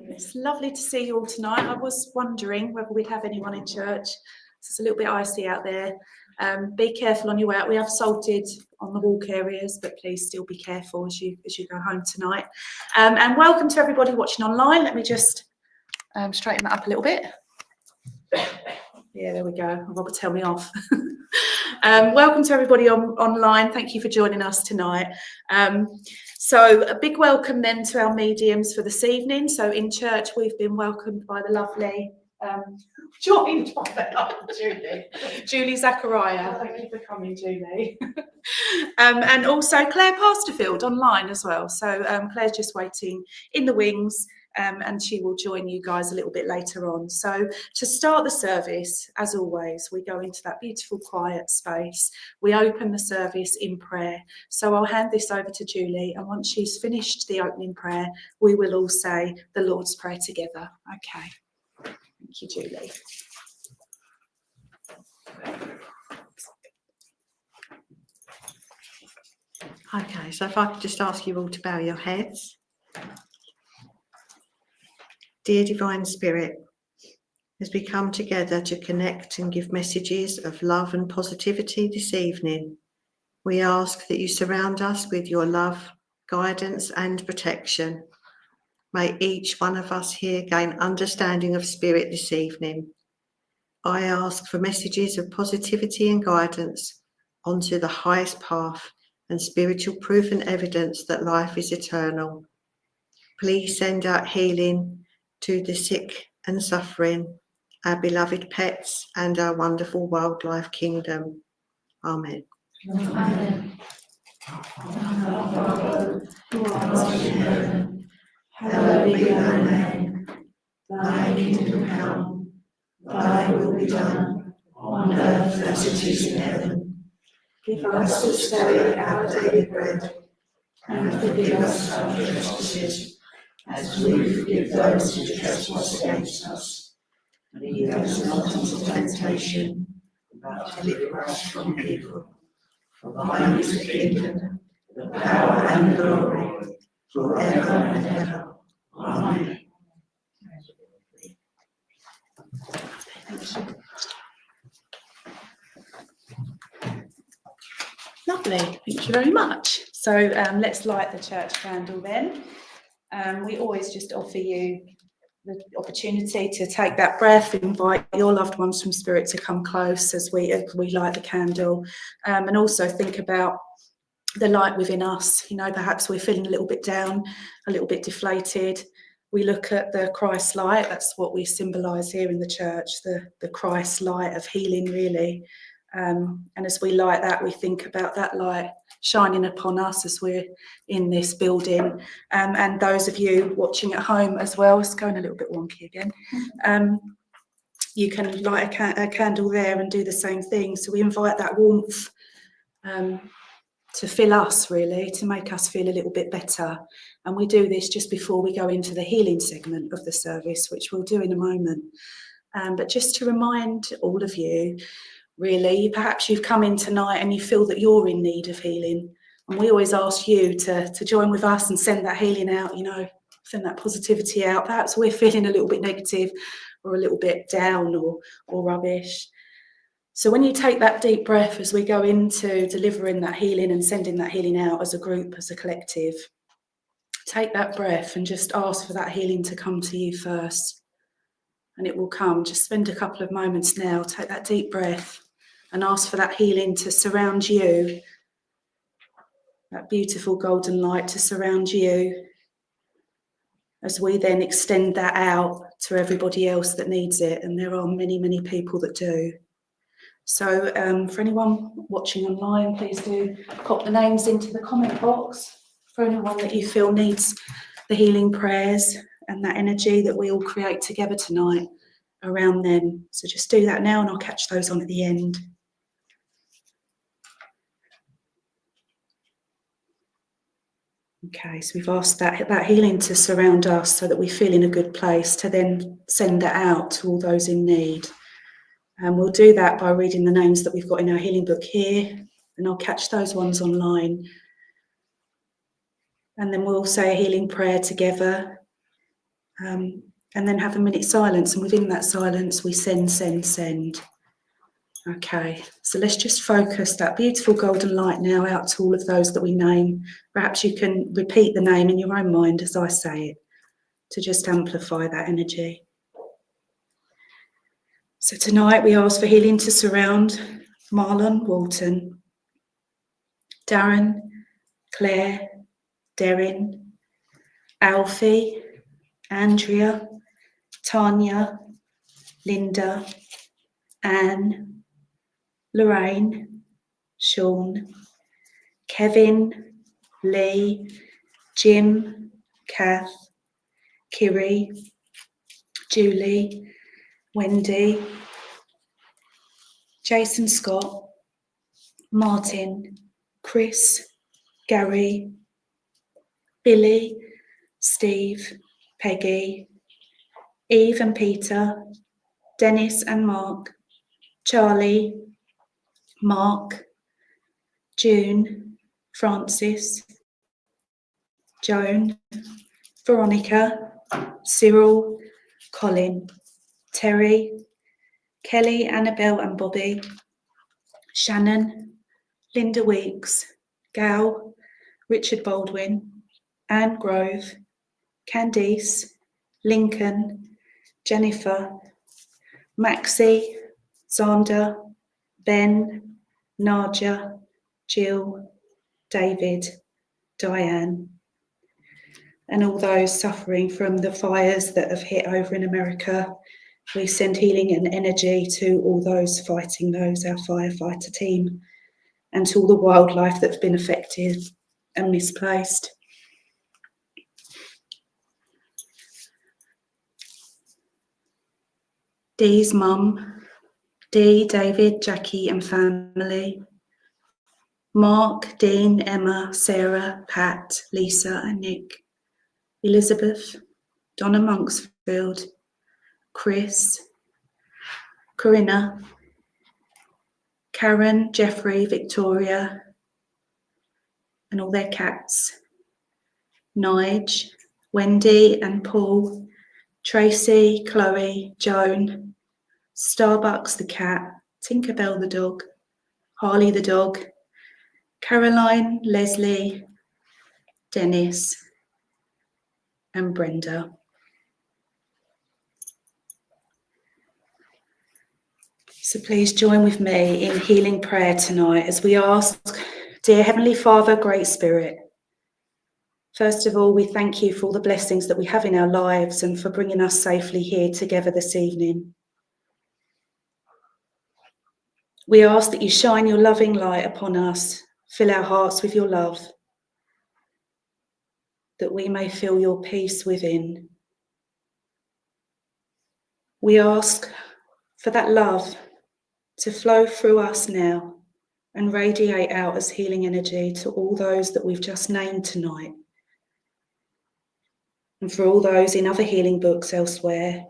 It's lovely to see you all tonight. I was wondering whether we'd have anyone in church. It's a little bit icy out there. Be careful on your way out. We have salted on the walk areas, but please still be careful as you go home tonight. And welcome to everybody watching online. Let me just straighten that up a little bit. Yeah, there we go. Robert, tell me off. Welcome to everybody online. Thank you for joining us tonight. So a big welcome then to our mediums for this evening. So in church, we've been welcomed by the lovely, joined by the lovely Julie Zachariah. Thank you for coming, Julie. And also Claire Pasterfield online as well. So Claire's just waiting in the wings. And she will join you guys a little bit later on. So to start the service, as always, we go into that beautiful quiet space. We open the service in prayer. So I'll hand this over to Julie, and once she's finished the opening prayer, we will all say the Lord's Prayer together. Okay. Thank you, Julie. Okay, so if I could just ask you all to bow your heads. Dear Divine Spirit, as we come together to connect and give messages of love and positivity this evening, we ask that you surround us with your love, guidance and protection. May each one of us here gain understanding of spirit this evening. I ask for messages of positivity and guidance onto the highest path and spiritual proof and evidence that life is eternal. Please send out healing to the sick and suffering, our beloved pets, and our wonderful wildlife kingdom. Amen. Amen. Our Father, who art in heaven, hallowed be thy name. Thy kingdom come, thy will be done, on earth as it is in heaven. Give us this day our daily bread, and forgive us our trespasses, as we forgive those who trespass against us. And lead us not into temptation, but deliver us from evil. For thine is the kingdom, the power and the glory, forever and ever. Amen. Lovely, thank you very much. So let's light the church candle then. We always just offer you the opportunity to take that breath, invite your loved ones from spirit to come close as we light the candle, and also think about the light within us. You know, perhaps we're feeling a little bit down, a little bit deflated. We look at the Christ light. That's what we symbolise here in the church, the Christ light of healing, really. And as we light that, we think about that light shining upon us as we're in this building. And those of you watching at home as well, it's going a little bit wonky again. You can light a candle there and do the same thing. So we invite that warmth to fill us, really, to make us feel a little bit better. And we do this just before we go into the healing segment of the service, which we'll do in a moment. But just to remind all of you, really, perhaps you've come in tonight and you feel that you're in need of healing. And we always ask you to join with us and send that healing out, you know, send that positivity out. Perhaps we're feeling a little bit negative or a little bit down or rubbish. So when you take that deep breath as we go into delivering that healing and sending that healing out as a group, as a collective, take that breath and just ask for that healing to come to you first. And it will come. Just spend a couple of moments now, take that deep breath and ask for that healing to surround you, that beautiful golden light to surround you, as we then extend that out to everybody else that needs it. And there are many, many people that do. So for anyone watching online, please do pop the names into the comment box. For anyone that you feel needs the healing prayers and that energy that we all create together tonight around them. So just do that now and I'll catch those on at the end. Okay, so we've asked that healing to surround us so that we feel in a good place to then send that out to all those in need. And we'll do that by reading the names that we've got in our healing book here, and I'll catch those ones online. And then we'll say a healing prayer together, and then have a minute silence. And within that silence, we send. Okay, so let's just focus that beautiful golden light now out to all of those that we name. Perhaps you can repeat the name in your own mind as I say it, to just amplify that energy. So tonight we ask for healing to surround Marlon Walton, Darren, Claire, Derrin, Alfie, Andrea, Tanya, Linda, Anne, Lorraine, Sean, Kevin, Lee, Jim, Kath, Kiri, Julie, Wendy, Jason Scott, Martin, Chris, Gary, Billy, Steve, Peggy, Eve and Peter, Dennis and Mark, Charlie, Mark, June, Francis, Joan, Veronica, Cyril, Colin, Terry, Kelly, Annabelle and Bobby, Shannon, Linda Weeks, Gal, Richard Baldwin, Anne Grove, Candice, Lincoln, Jennifer, Maxie, Zander, Ben, Nadia, Jill, David, Diane, and all those suffering from the fires that have hit over in America, We send healing and energy to all those fighting those, our firefighter team, and to all the wildlife that's been affected and misplaced. Dee's mum, Dee, David, Jackie and family. Mark, Dean, Emma, Sarah, Pat, Lisa and Nick. Elizabeth, Donna Monksfield, Chris, Corinna, Karen, Jeffrey, Victoria, and all their cats. Nige, Wendy and Paul, Tracy, Chloe, Joan, Starbucks the cat, Tinkerbell the dog, Harley the dog, Caroline, Leslie, Dennis, and Brenda. So please join with me in healing prayer tonight as we ask, dear Heavenly Father, Great Spirit, first of all, we thank you for all the blessings that we have in our lives and for bringing us safely here together this evening. We ask that you shine your loving light upon us, fill our hearts with your love, that we may feel your peace within. We ask for that love to flow through us now and radiate out as healing energy to all those that we've just named tonight, and for all those in other healing books elsewhere,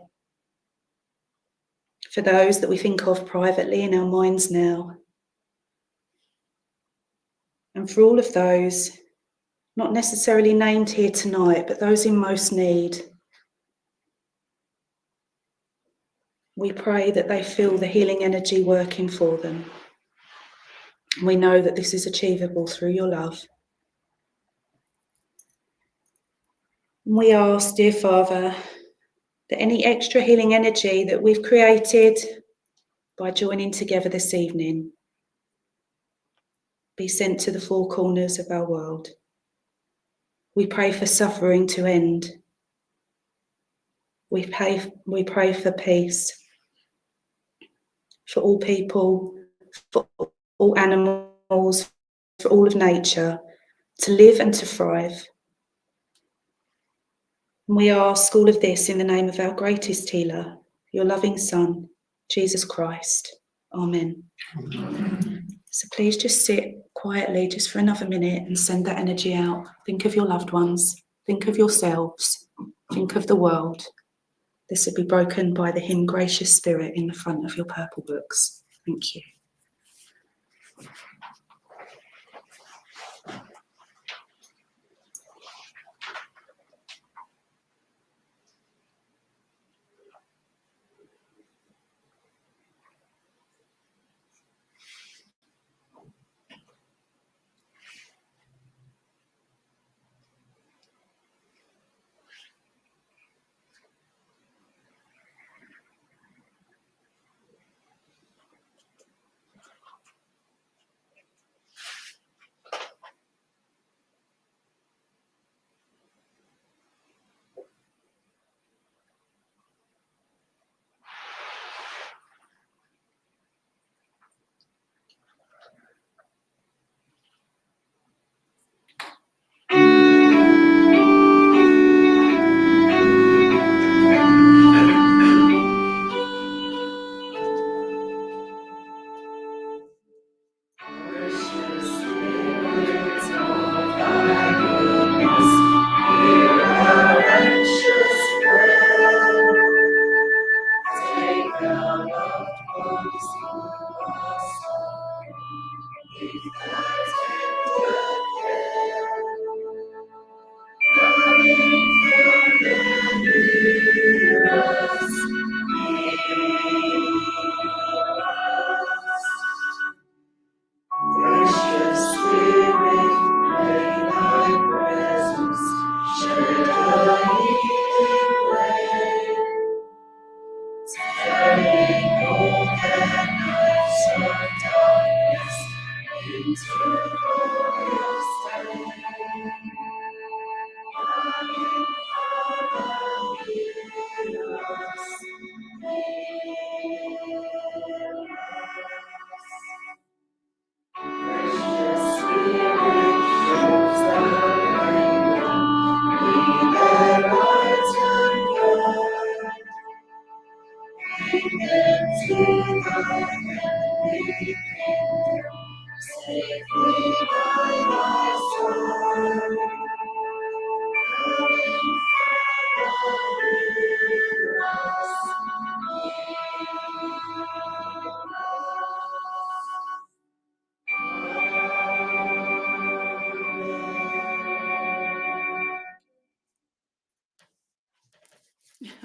for those that we think of privately in our minds now, and for all of those not necessarily named here tonight, but those in most need. We pray that they feel the healing energy working for them. We know that this is achievable through your love. We ask, dear Father, that any extra healing energy that we've created by joining together this evening be sent to the four corners of our world. We pray for suffering to end. We pray for peace, for all people, for all animals, for all of nature, to live and to thrive. And we ask all of this in the name of our greatest healer, your loving Son, Jesus Christ. Amen. So please just sit quietly just for another minute and send that energy out. Think of your loved ones. Think of yourselves. Think of the world. This will be broken by the hymn Gracious Spirit in the front of your purple books. Thank you.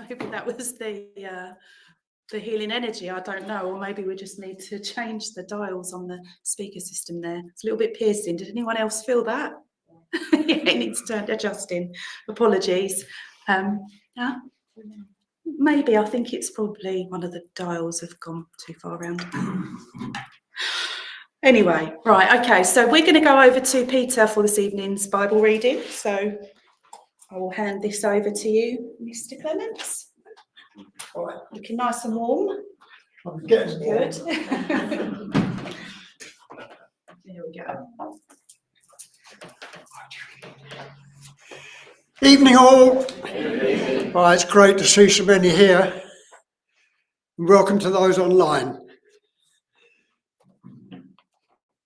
Maybe that was the healing energy, I don't know, or maybe we just need to change the dials on the speaker system there. It's a little bit piercing. Did anyone else feel that? Yeah, it needs adjusting. Apologies. Yeah, maybe I think it's probably one of the dials have gone too far around. Anyway, right, okay, so we're going to go over to Peter for this evening's Bible reading. So I will hand this over to you, Mr. Clements. All right, looking nice and warm. I'm getting warm. Good. There we go. Evening all. Well, it's great to see so many here. And welcome to those online.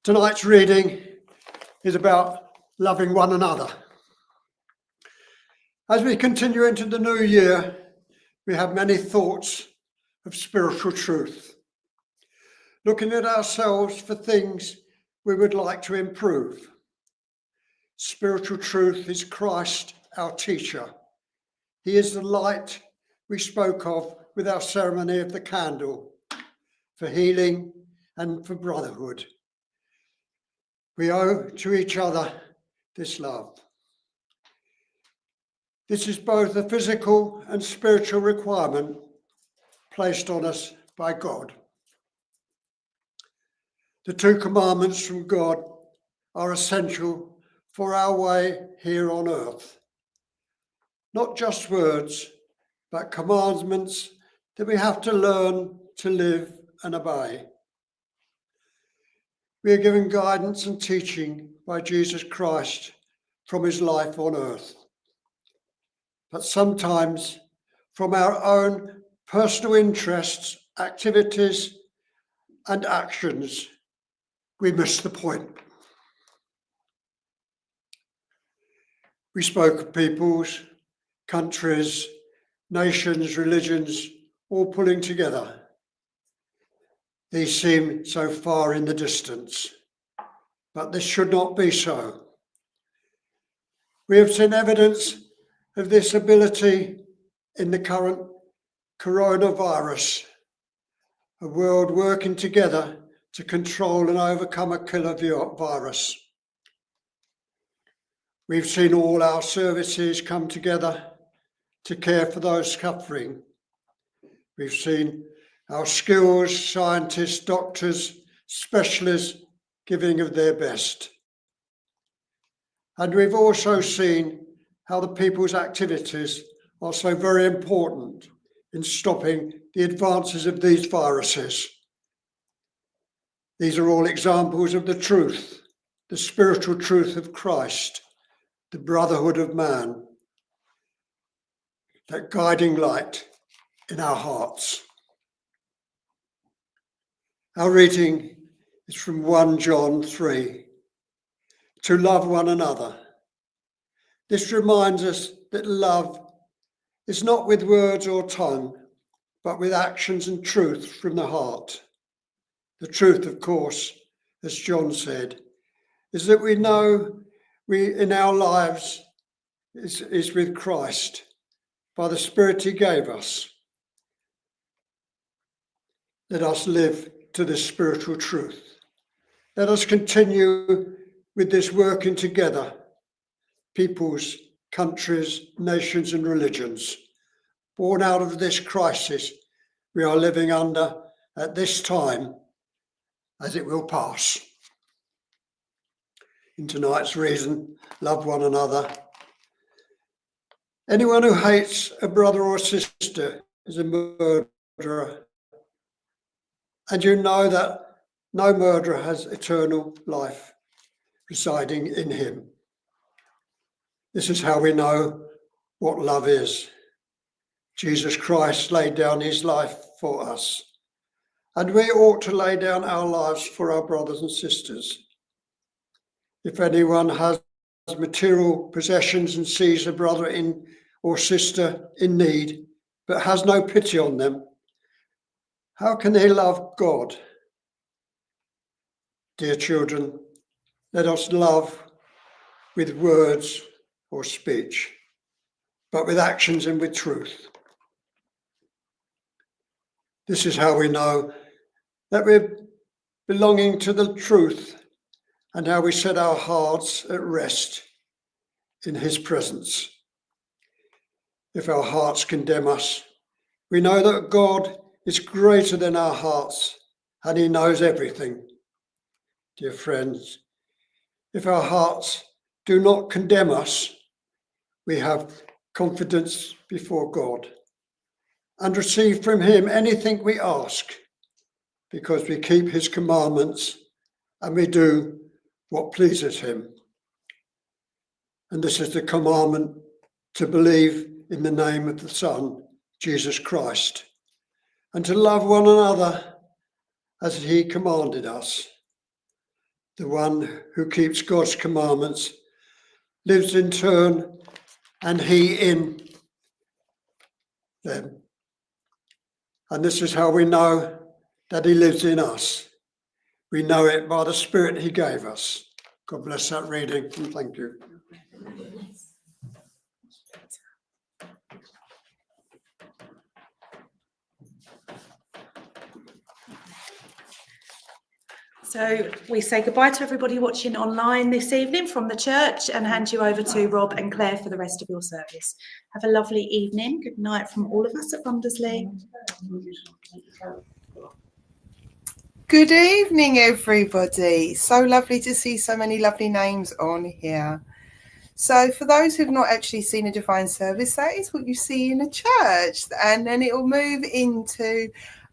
Tonight's reading is about loving one another. As we continue into the new year, we have many thoughts of spiritual truth, looking at ourselves for things we would like to improve. Spiritual truth is Christ, our teacher. He is the light we spoke of with our ceremony of the candle, for healing and for brotherhood. We owe to each other this love. This is both a physical and spiritual requirement placed on us by God. The two commandments from God are essential for our way here on earth. Not just words, but commandments that we have to learn to live and obey. We are given guidance and teaching by Jesus Christ from his life on earth. But sometimes from our own personal interests, activities, and actions, we miss the point. We spoke of peoples, countries, nations, religions, all pulling together. These seem so far in the distance, but this should not be so. We have seen evidence of this ability in the current coronavirus, a world working together to control and overcome a killer virus. We've seen all our services come together to care for those suffering. We've seen our skills, scientists, doctors, specialists giving of their best. And we've also seen how the people's activities are so very important in stopping the advances of these viruses. These are all examples of the truth, the spiritual truth of Christ, the brotherhood of man, that guiding light in our hearts. Our reading is from 1 John 3, to love one another. This reminds us that love is not with words or tongue, but with actions and truth from the heart. The truth, of course, as John said, is that we know we in our lives is with Christ by the Spirit he gave us. Let us live to this spiritual truth. Let us continue with this working together, peoples, countries, nations and religions, born out of this crisis we are living under at this time, as it will pass. In tonight's reason, love one another. Anyone who hates a brother or sister is a murderer. And you know that no murderer has eternal life residing in him. This is how we know what love is. Jesus Christ laid down his life for us, and we ought to lay down our lives for our brothers and sisters. If anyone has material possessions and sees a brother or sister in need, but has no pity on them, how can they love God? Dear children, let us love with words or speech, but with actions and with truth. This is how we know that we're belonging to the truth and how we set our hearts at rest in his presence. If our hearts condemn us, we know that God is greater than our hearts and he knows everything. Dear friends, if our hearts do not condemn us, we have confidence before God and receive from him anything we ask, because we keep his commandments and we do what pleases him. And this is the commandment, to believe in the name of the Son, Jesus Christ, and to love one another as he commanded us. The one who keeps God's commandments lives in turn, and he in them. And this is how we know that he lives in us. We know it by the Spirit he gave us. God bless that reading, and thank you. So we say goodbye to everybody watching online this evening from the church and hand you over to Rob and Claire for the rest of your service. Have a lovely evening. Good night from all of us at Wondersley. Good evening, everybody. So lovely to see so many lovely names on here. So for those who've not actually seen a divine service, that is what you see in a church. And then it will move into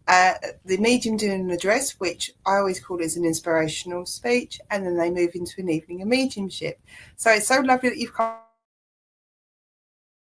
the medium doing an address, which I always call as an inspirational speech. And then they move into an evening of mediumship. So it's so lovely that you've come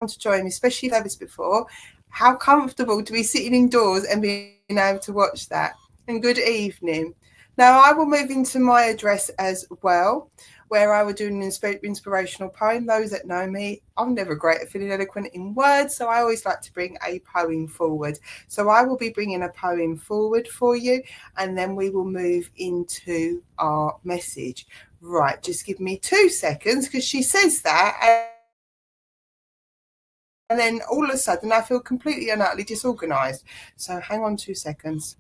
to join me, especially if this before. How comfortable to be sitting indoors and being able to watch that. And good evening. Now I will move into my address as well, where I will do an inspirational poem. Those that know me, I'm never great at feeling eloquent in words, so I always like to bring a poem forward. So I will be bringing a poem forward for you, and then we will move into our message. Right, just give me 2 seconds, because she says that, and then all of a sudden I feel completely and utterly disorganised. So hang on 2 seconds.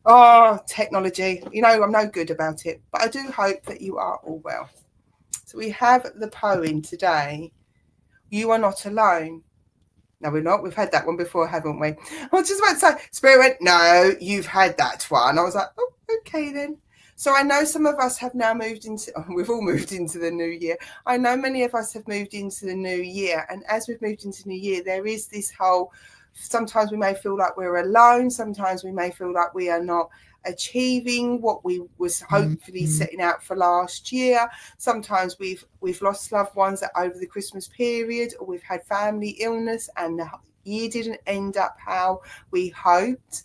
Oh, technology. You know, I'm no good about it, but I do hope that you are all well. So we have the poem today, You Are Not Alone. No, we're not. We've had that one before, haven't we? I was just about to say, Spirit went, no, you've had that one. I was like, oh, okay then. So I know some of us have now moved into, we've all moved into the new year. I know many of us have moved into the new year. And as we've moved into the new year, there is this whole, sometimes we may feel like we're alone. Sometimes we may feel like we are not achieving what we was hopefully setting out for last year. Sometimes we've lost loved ones over the Christmas period, or we've had family illness and the year didn't end up how we hoped.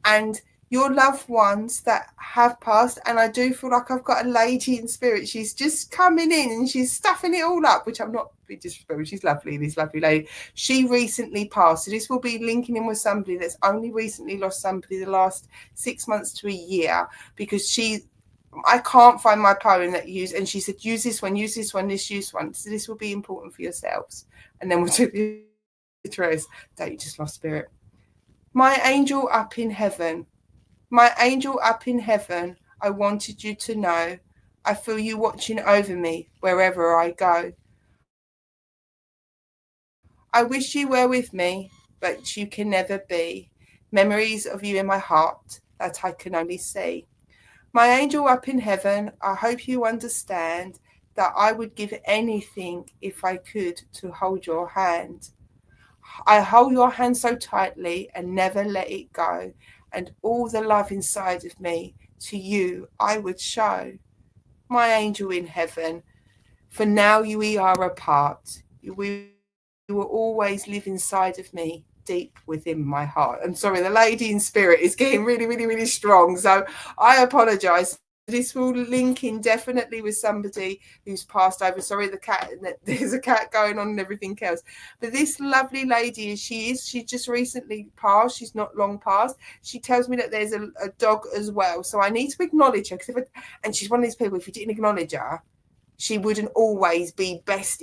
And your loved ones that have passed, and I do feel like I've got a lady in spirit. She's just coming in and she's stuffing it all up, which I'm not disrespectful. She's lovely, this lovely lady. She recently passed. So this will be linking in with somebody that's only recently lost somebody the last 6 months to a year, because I can't find my poem that you use. And she said, use this one, use one. So this will be important for yourselves. And then we'll do the rest. Don't you just lost spirit. My angel up in heaven. My angel up in heaven, I wanted you to know. I feel you watching over me wherever I go. I wish you were with me, but you can never be. Memories of you in my heart that I can only see. My angel up in heaven, I hope you understand that I would give anything if I could to hold your hand. I hold your hand so tightly and never let it go. And all the love inside of me to you I would show. My angel in heaven, for now we are apart. You will always live inside of me deep within my heart. I'm sorry, the lady in spirit is getting really, really, really strong. So I apologise. This will link in definitely with somebody who's passed over. Sorry, there's a cat going on and everything else. But this lovely lady, she just recently passed. She's not long past. She tells me that there's a dog as well. So I need to acknowledge her. And she's one of these people, if you didn't acknowledge her, she wouldn't always be best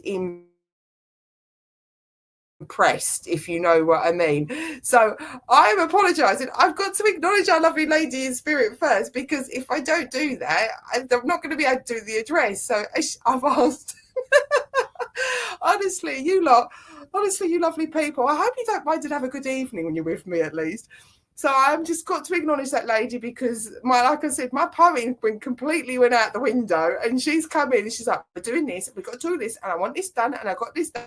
impressed, if you know what I mean. So I'm apologising. I've got to acknowledge our lovely lady in spirit first, because if I don't do that, I'm not going to be able to do the address. So I've asked. Honestly, you lovely people, I hope you don't mind and have a good evening when you're with me, at least. So I've just got to acknowledge that lady, because like I said, my poem completely went out the window, and she's come in and she's like, we're doing this, we've got to do this, and I want this done, and I got this done.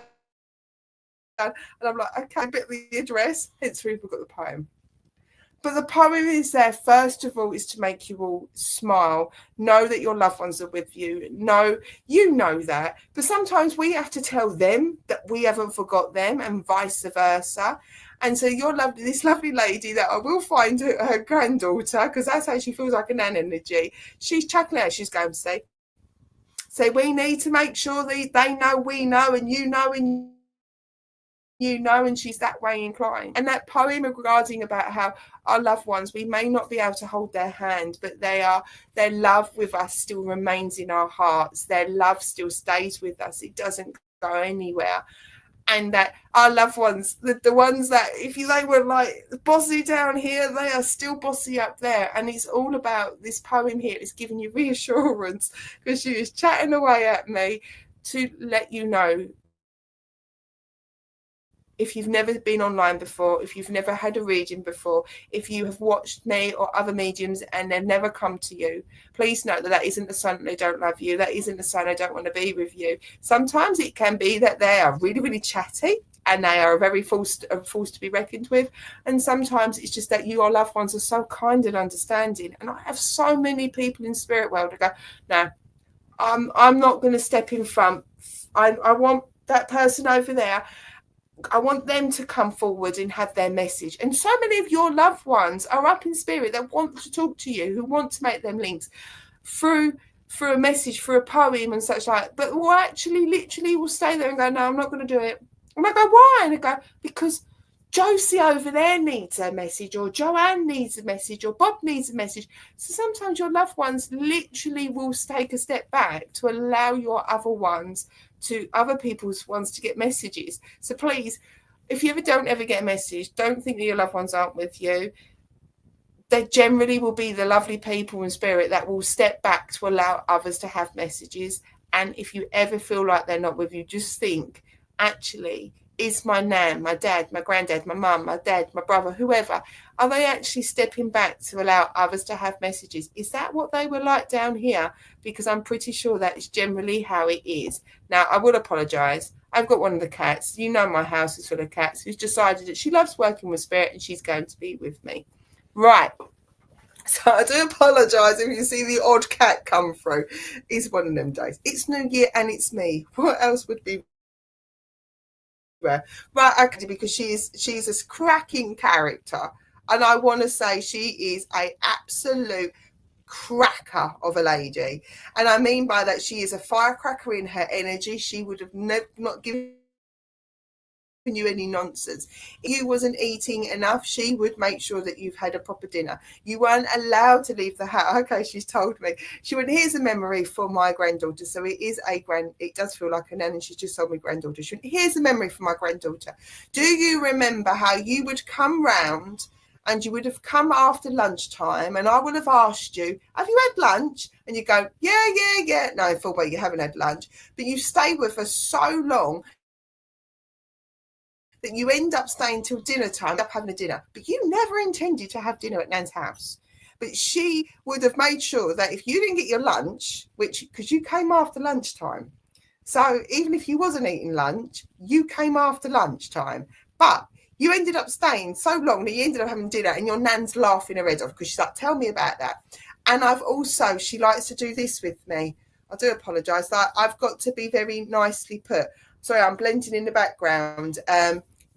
And I'm like, okay, bit the address, hence we've got the poem. But the poem is there, first of all, is to make you all smile. Know that your loved ones are with you. You know that. But sometimes we have to tell them that we haven't forgot them, and vice versa. And so this lovely lady that I will find her granddaughter, because that's how she feels like an energy. She's chuckling out. She's going to say, we need to make sure that they know we know, and you know, and you know, and she's that way inclined. And that poem regarding about how our loved ones, we may not be able to hold their hand, but their love with us still remains in our hearts. Their love still stays with us. It doesn't go anywhere. And that our loved ones, the ones that if they were like bossy down here, they are still bossy up there. And it's all about this poem here. It's giving you reassurance, because she is chatting away at me to let you know, if you've never been online before, if you've never had a reading before, if you have watched me or other mediums and they've never come to you, please note that isn't the sign that they don't love you. That isn't the sign they don't want to be with you. Sometimes it can be that they are really, really chatty and they are a very force to be reckoned with. And sometimes it's just that your loved ones are so kind and understanding. And I have so many people in spirit world that go, no, I'm not going to step in front. I want that person over there. I want them to come forward and have their message. And so many of your loved ones are up in spirit that want to talk to you, who want to make them links through a message, through a poem and such like, but will actually literally will stay there and go, no, I'm not going to do it. And I go, why? And I go, because Josie over there needs a message, or Joanne needs a message, or Bob needs a message. So sometimes your loved ones literally will take a step back to allow your other people's ones to get messages. So please, if you don't ever get a message, don't think that your loved ones aren't with you. They generally will be the lovely people in spirit that will step back to allow others to have messages. And if you ever feel like they're not with you, just think, actually, is my nan, my dad, my granddad, my mum, my dad, my brother, whoever, are they actually stepping back to allow others to have messages? Is that what they were like down here? Because I'm pretty sure that is generally how it is. Now, I will apologise. I've got one of the cats. You know my house is full of cats, who's decided that she loves working with spirit and she's going to be with me. Right. So I do apologise if you see the odd cat come through. It's one of them days. It's New Year and it's me. What else would be right? Okay, because she's a cracking character, and I want to say she is a absolute cracker of a lady. And I mean by that, she is a firecracker in her energy. She would have not given you any nonsense. If you wasn't eating enough, she would make sure that you've had a proper dinner. You weren't allowed to leave the house. Okay, she's told me. She went, here's a memory for my granddaughter. So it does feel like a nan, and she's just told me granddaughter. She went, here's a memory for my granddaughter. Do you remember how you would come round and you would have come after lunchtime, and I would have asked you, have you had lunch? And you go, yeah. No, full well, you haven't had lunch. But you stay with her so long that you end up staying till dinner time, up having a dinner. But you never intended to have dinner at Nan's house. But she would have made sure that if you didn't get your lunch, because you came after lunchtime. So even if you wasn't eating lunch, you came after lunchtime. But you ended up staying so long that you ended up having dinner, and your nan's laughing her head off because she's like, tell me about that. And she likes to do this with me. I do apologise. I've got to be very nicely put. Sorry, I'm blending in the background.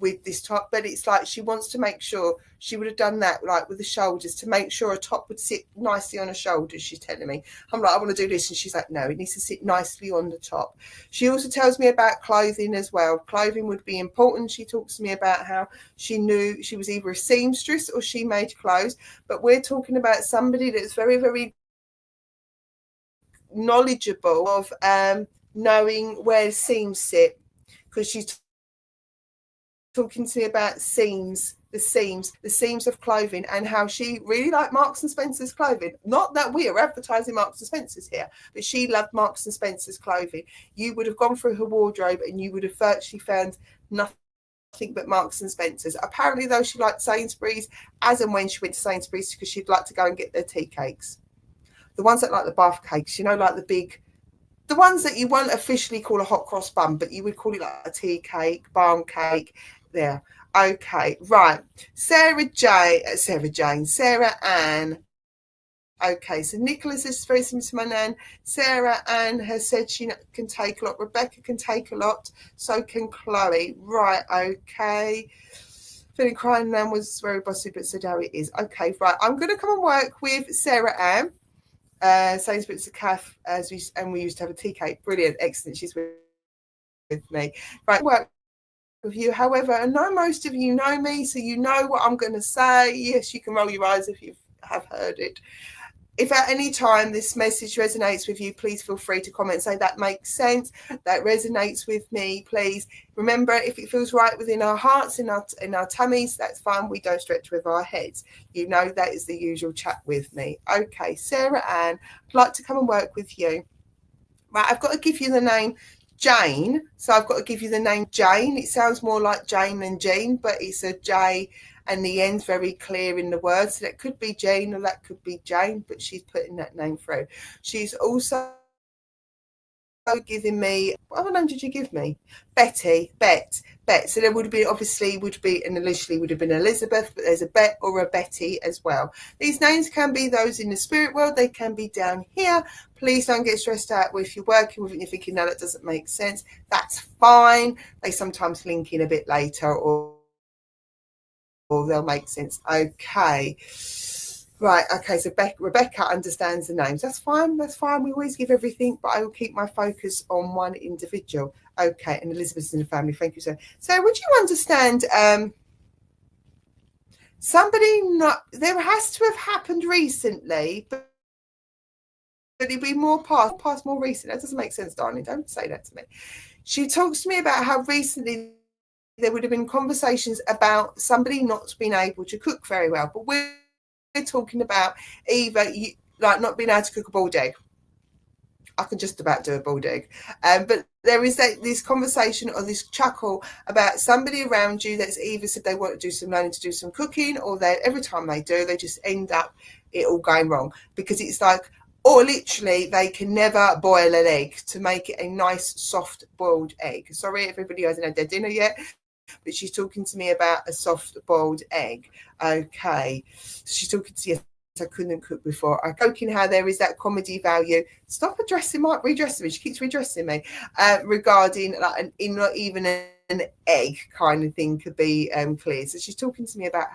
with this top, but it's like she wants to make sure she would have done that like with the shoulders to make sure a top would sit nicely on her shoulders. She's telling me. I'm like, I want to do this, and she's like, no, it needs to sit nicely on the top. She also tells me about clothing as well. Clothing would be important. She talks to me about how she knew she was either a seamstress or she made clothes, but we're talking about somebody that's very, very knowledgeable of knowing where seams sit, because she's talking to me about seams of clothing, and how she really liked Marks and Spencer's clothing. Not that we are advertising Marks and Spencer's here, but she loved Marks and Spencer's clothing. You would have gone through her wardrobe and you would have virtually found nothing but Marks and Spencer's. Apparently, though, she liked Sainsbury's as and when she went to Sainsbury's, because she'd like to go and get their tea cakes. The ones that like the bath cakes, you know, like the ones that you won't officially call a hot cross bun, but you would call it like a tea cake, barn cake. There. Okay, right. Sarah Ann. Okay, so Nicholas is very similar to my nan. Sarah Ann has said she can take a lot. Rebecca can take a lot. So can Chloe. Right, okay. Feeling crying nan was very bossy, but said how it is. Okay, right. I'm going to come and work with Sarah Ann. Sainsbury's, a calf, we used to have a tea cake. Brilliant, excellent. She's with me. Right, work with you. However, I know most of you know me, so you know what I'm going to say. Yes, you can roll your eyes if you have heard it. If at any time this message resonates with you, please feel free to comment and say that makes sense, that resonates with me. Please remember, if it feels right within our hearts, in our tummies, that's fine. We don't stretch with our heads. You know, that is the usual chat with me. Okay, Sarah Ann, I'd like to come and work with you. Right, I've got to give you the name Jane. So I've got to give you the name Jane. It sounds more like Jane than Jean, but it's a J and the end's very clear in the word. So that could be Jane or that could be Jane, but she's putting that name through. She's also giving me, what other name did you give me? Bet. So there would be, obviously would be, and initially would have been Elizabeth, but there's a Bet or a Betty as well. These names can be those in the spirit world. They can be down here. Please don't get stressed out if you're working with it and you're thinking, no, that doesn't make sense. That's fine. They sometimes link in a bit later, or they'll make sense. Okay. Right, okay, so Rebecca understands the names. That's fine. We always give everything, but I will keep my focus on one individual. Okay, and Elizabeth's in the family. Thank you, sir. So would you understand there has to have happened recently, but it'd be more past more recent. That doesn't make sense, darling. Don't say that to me. She talks to me about how recently there would have been conversations about somebody not being able to cook very well, but we're talking about either not being able to cook a boiled egg. I can just about do a boiled egg, but there is this conversation or this chuckle about somebody around you that's either said they want to do some learning to do some cooking, or every time they do, they just end up it all going wrong, because it's like, or literally they can never boil an egg to make it a nice soft boiled egg. Sorry, everybody hasn't had their dinner yet, but she's talking to me about a soft boiled egg. Okay, so she's talking to you. I couldn't cook before. I'm joking how there is that comedy value. Stop redressing me. She keeps redressing me regarding like not even an egg kind of thing could be clear. So she's talking to me about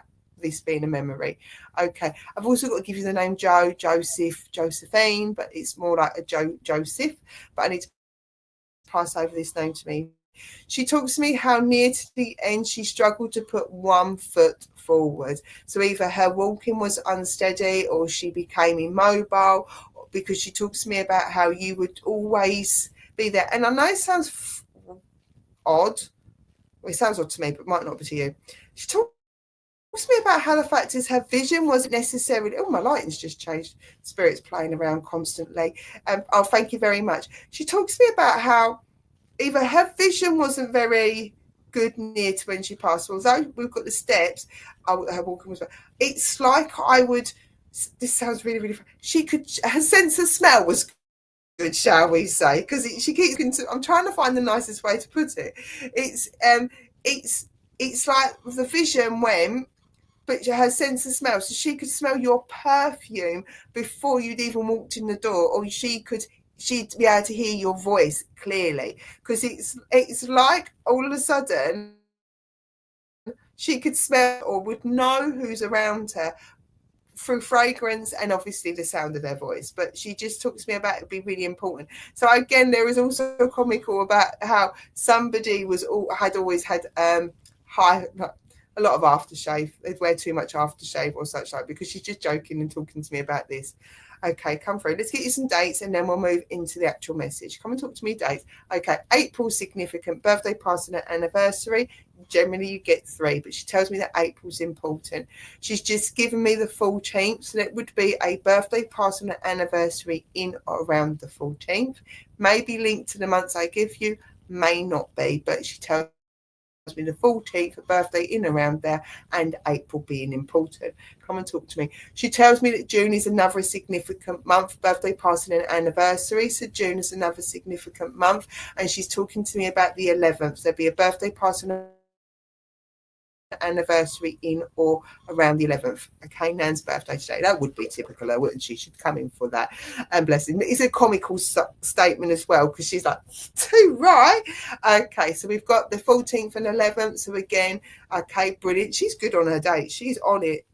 this being a memory. Okay, I've also got to give you the name Joe, Joseph, Josephine, but it's more like a Joseph. But I need to pass over this name to me. She talks to me how near to the end she struggled to put one foot forward. So either her walking was unsteady or she became immobile, because she talks to me about how you would always be there. And I know it sounds odd. Well, it sounds odd to me, but it might not be to you. She talks to me about how the fact is her vision wasn't necessarily, oh, my lighting's just changed. Spirit's playing around constantly. Oh, thank you very much. She talks to me about how either her vision wasn't very good near to when she passed. Although we've got the steps, her walking was. It's like I would. This sounds really, really. Her sense of smell was good, shall we say? Because she keeps. I'm trying to find the nicest way to put it. It's like the vision went, but her sense of smell. So she could smell your perfume before you'd even walked in the door, or she'd be able to hear your voice clearly, because it's like all of a sudden she could smell or would know who's around her through fragrance and obviously the sound of their voice. But she just talks to me about it would be really important. So again, there is also a comical about how somebody had always had a lot of aftershave. They'd wear too much aftershave or such like, because she's just joking and talking to me about this. Okay, come through. Let's get you some dates and then we'll move into the actual message. Come and talk to me dates. Okay, April's significant. Birthday, passing, and anniversary. Generally, you get 3, but she tells me that April's important. She's just given me the 14th, so that would be a birthday, passing, and anniversary in or around the 14th. May be linked to the months I give you, may not be, but she tells me the 14th, a birthday in around there, and April being important. Come and talk to me. She tells me that June is another significant month, birthday, passing, and anniversary. So June is another significant month, and she's talking to me about the 11th. There'll be a birthday, passing, anniversary in or around the 11th. Okay, Nan's birthday today. That would be typical, though, wouldn't she? She'd come in for that. And bless him. It's a comical statement as well, because she's like, too right. Okay, so we've got the 14th and 11th. So again, okay, brilliant. She's good on her date. She's on it.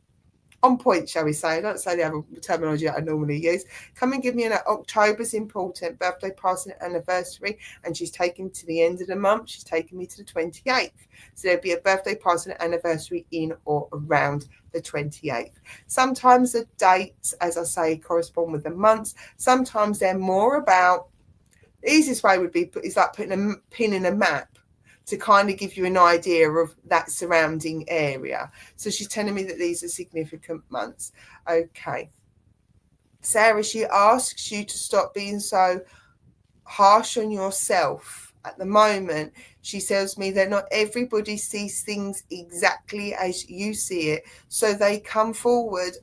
On point, shall we say. I don't say the other terminology I normally use. Come and give me an October's important, birthday, passing, anniversary, and she's taken to the end of the month. She's taken me to the 28th. So there'll be a birthday, passing, anniversary in or around the 28th. Sometimes the dates, as I say, correspond with the months. Sometimes they're more about, the easiest way would be, is like putting a pin in a map to kind of give you an idea of that surrounding area. So she's telling me that these are significant months. Okay. Sarah, she asks you to stop being so harsh on yourself. At the moment, she tells me that not everybody sees things exactly as you see it. So they come forward.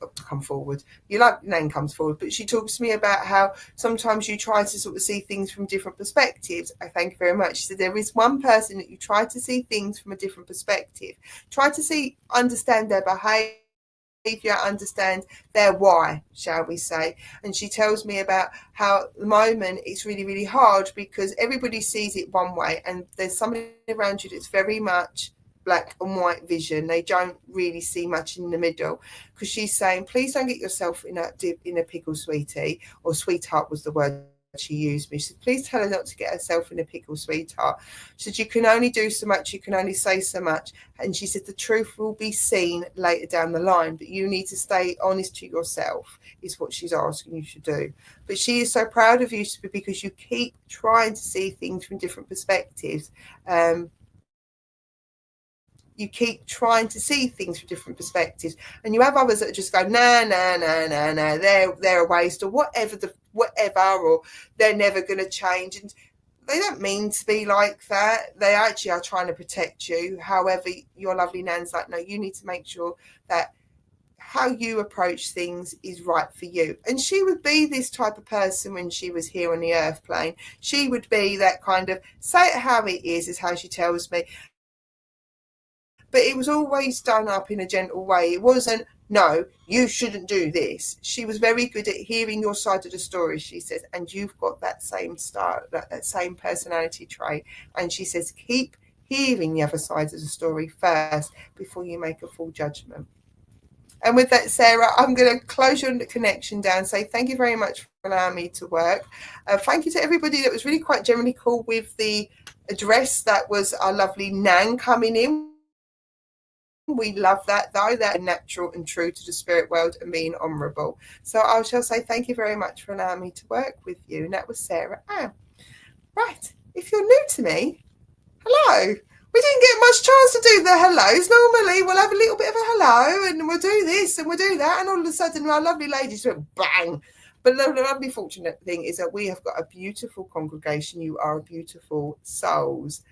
You like Nan comes forward, but she talks to me about how sometimes you try to sort of see things from different perspectives. I thank you very much. She said there is one person that you try to see things from a different perspective. Try to understand their behaviour, understand their why, shall we say. And she tells me about how at the moment it's really, really hard because everybody sees it one way and there's somebody around you that's very much black and white vision. They don't really see much in the middle, because she's saying, please don't get yourself in a pickle, sweetie, or sweetheart was the word she used me. She said, please tell her not to get herself in a pickle, sweetheart. She said, you can only do so much, you can only say so much. And she said, the truth will be seen later down the line, but you need to stay honest to yourself, is what she's asking you to do. But she is so proud of you because you keep trying to see things from different perspectives. You keep trying to see things from different perspectives, and you have others that just go, nah, they're a waste, or whatever, or they're never going to change. And they don't mean to be like that. They actually are trying to protect you. However, your lovely Nan's like, no, you need to make sure that how you approach things is right for you. And she would be this type of person when she was here on the earth plane. She would be that kind of, say it how it is how she tells me. But it was always done up in a gentle way. It wasn't, no, you shouldn't do this. She was very good at hearing your side of the story, she says, and you've got that same style, that same personality trait. And she says, keep hearing the other side of the story first before you make a full judgment. And with that, Sarah, I'm going to close your connection down. Say thank you very much for allowing me to work. Thank you to everybody that was really quite generally cool with the address. That was our lovely Nan coming in. We love that, though. They're natural and true to the spirit world and being honourable. So I shall say thank you very much for allowing me to work with you. And that was Sarah Ann. Right. If you're new to me, hello. We didn't get much chance to do the hellos. Normally we'll have a little bit of a hello and we'll do this and we'll do that. And all of a sudden our lovely ladies went bang. But the lovely fortunate thing is that we have got a beautiful congregation. You are beautiful souls.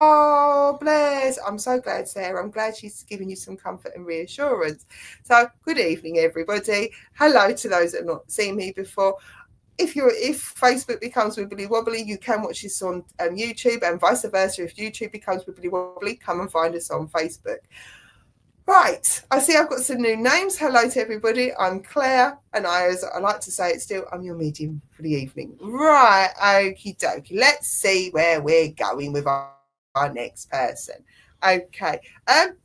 Oh, bless. I'm so glad, Sarah. I'm glad she's giving you some comfort and reassurance. So good evening, everybody. Hello to those that have not seen me before. If Facebook becomes wibbly wobbly, you can watch this on YouTube, and vice versa. If YouTube becomes wibbly wobbly, come and find us on Facebook. Right, I see I've got some new names. Hello to everybody. I'm Claire, and as I like to say it still, I'm your medium for the evening. Right, okie dokie. Let's see where we're going with our our next person. Okay. I've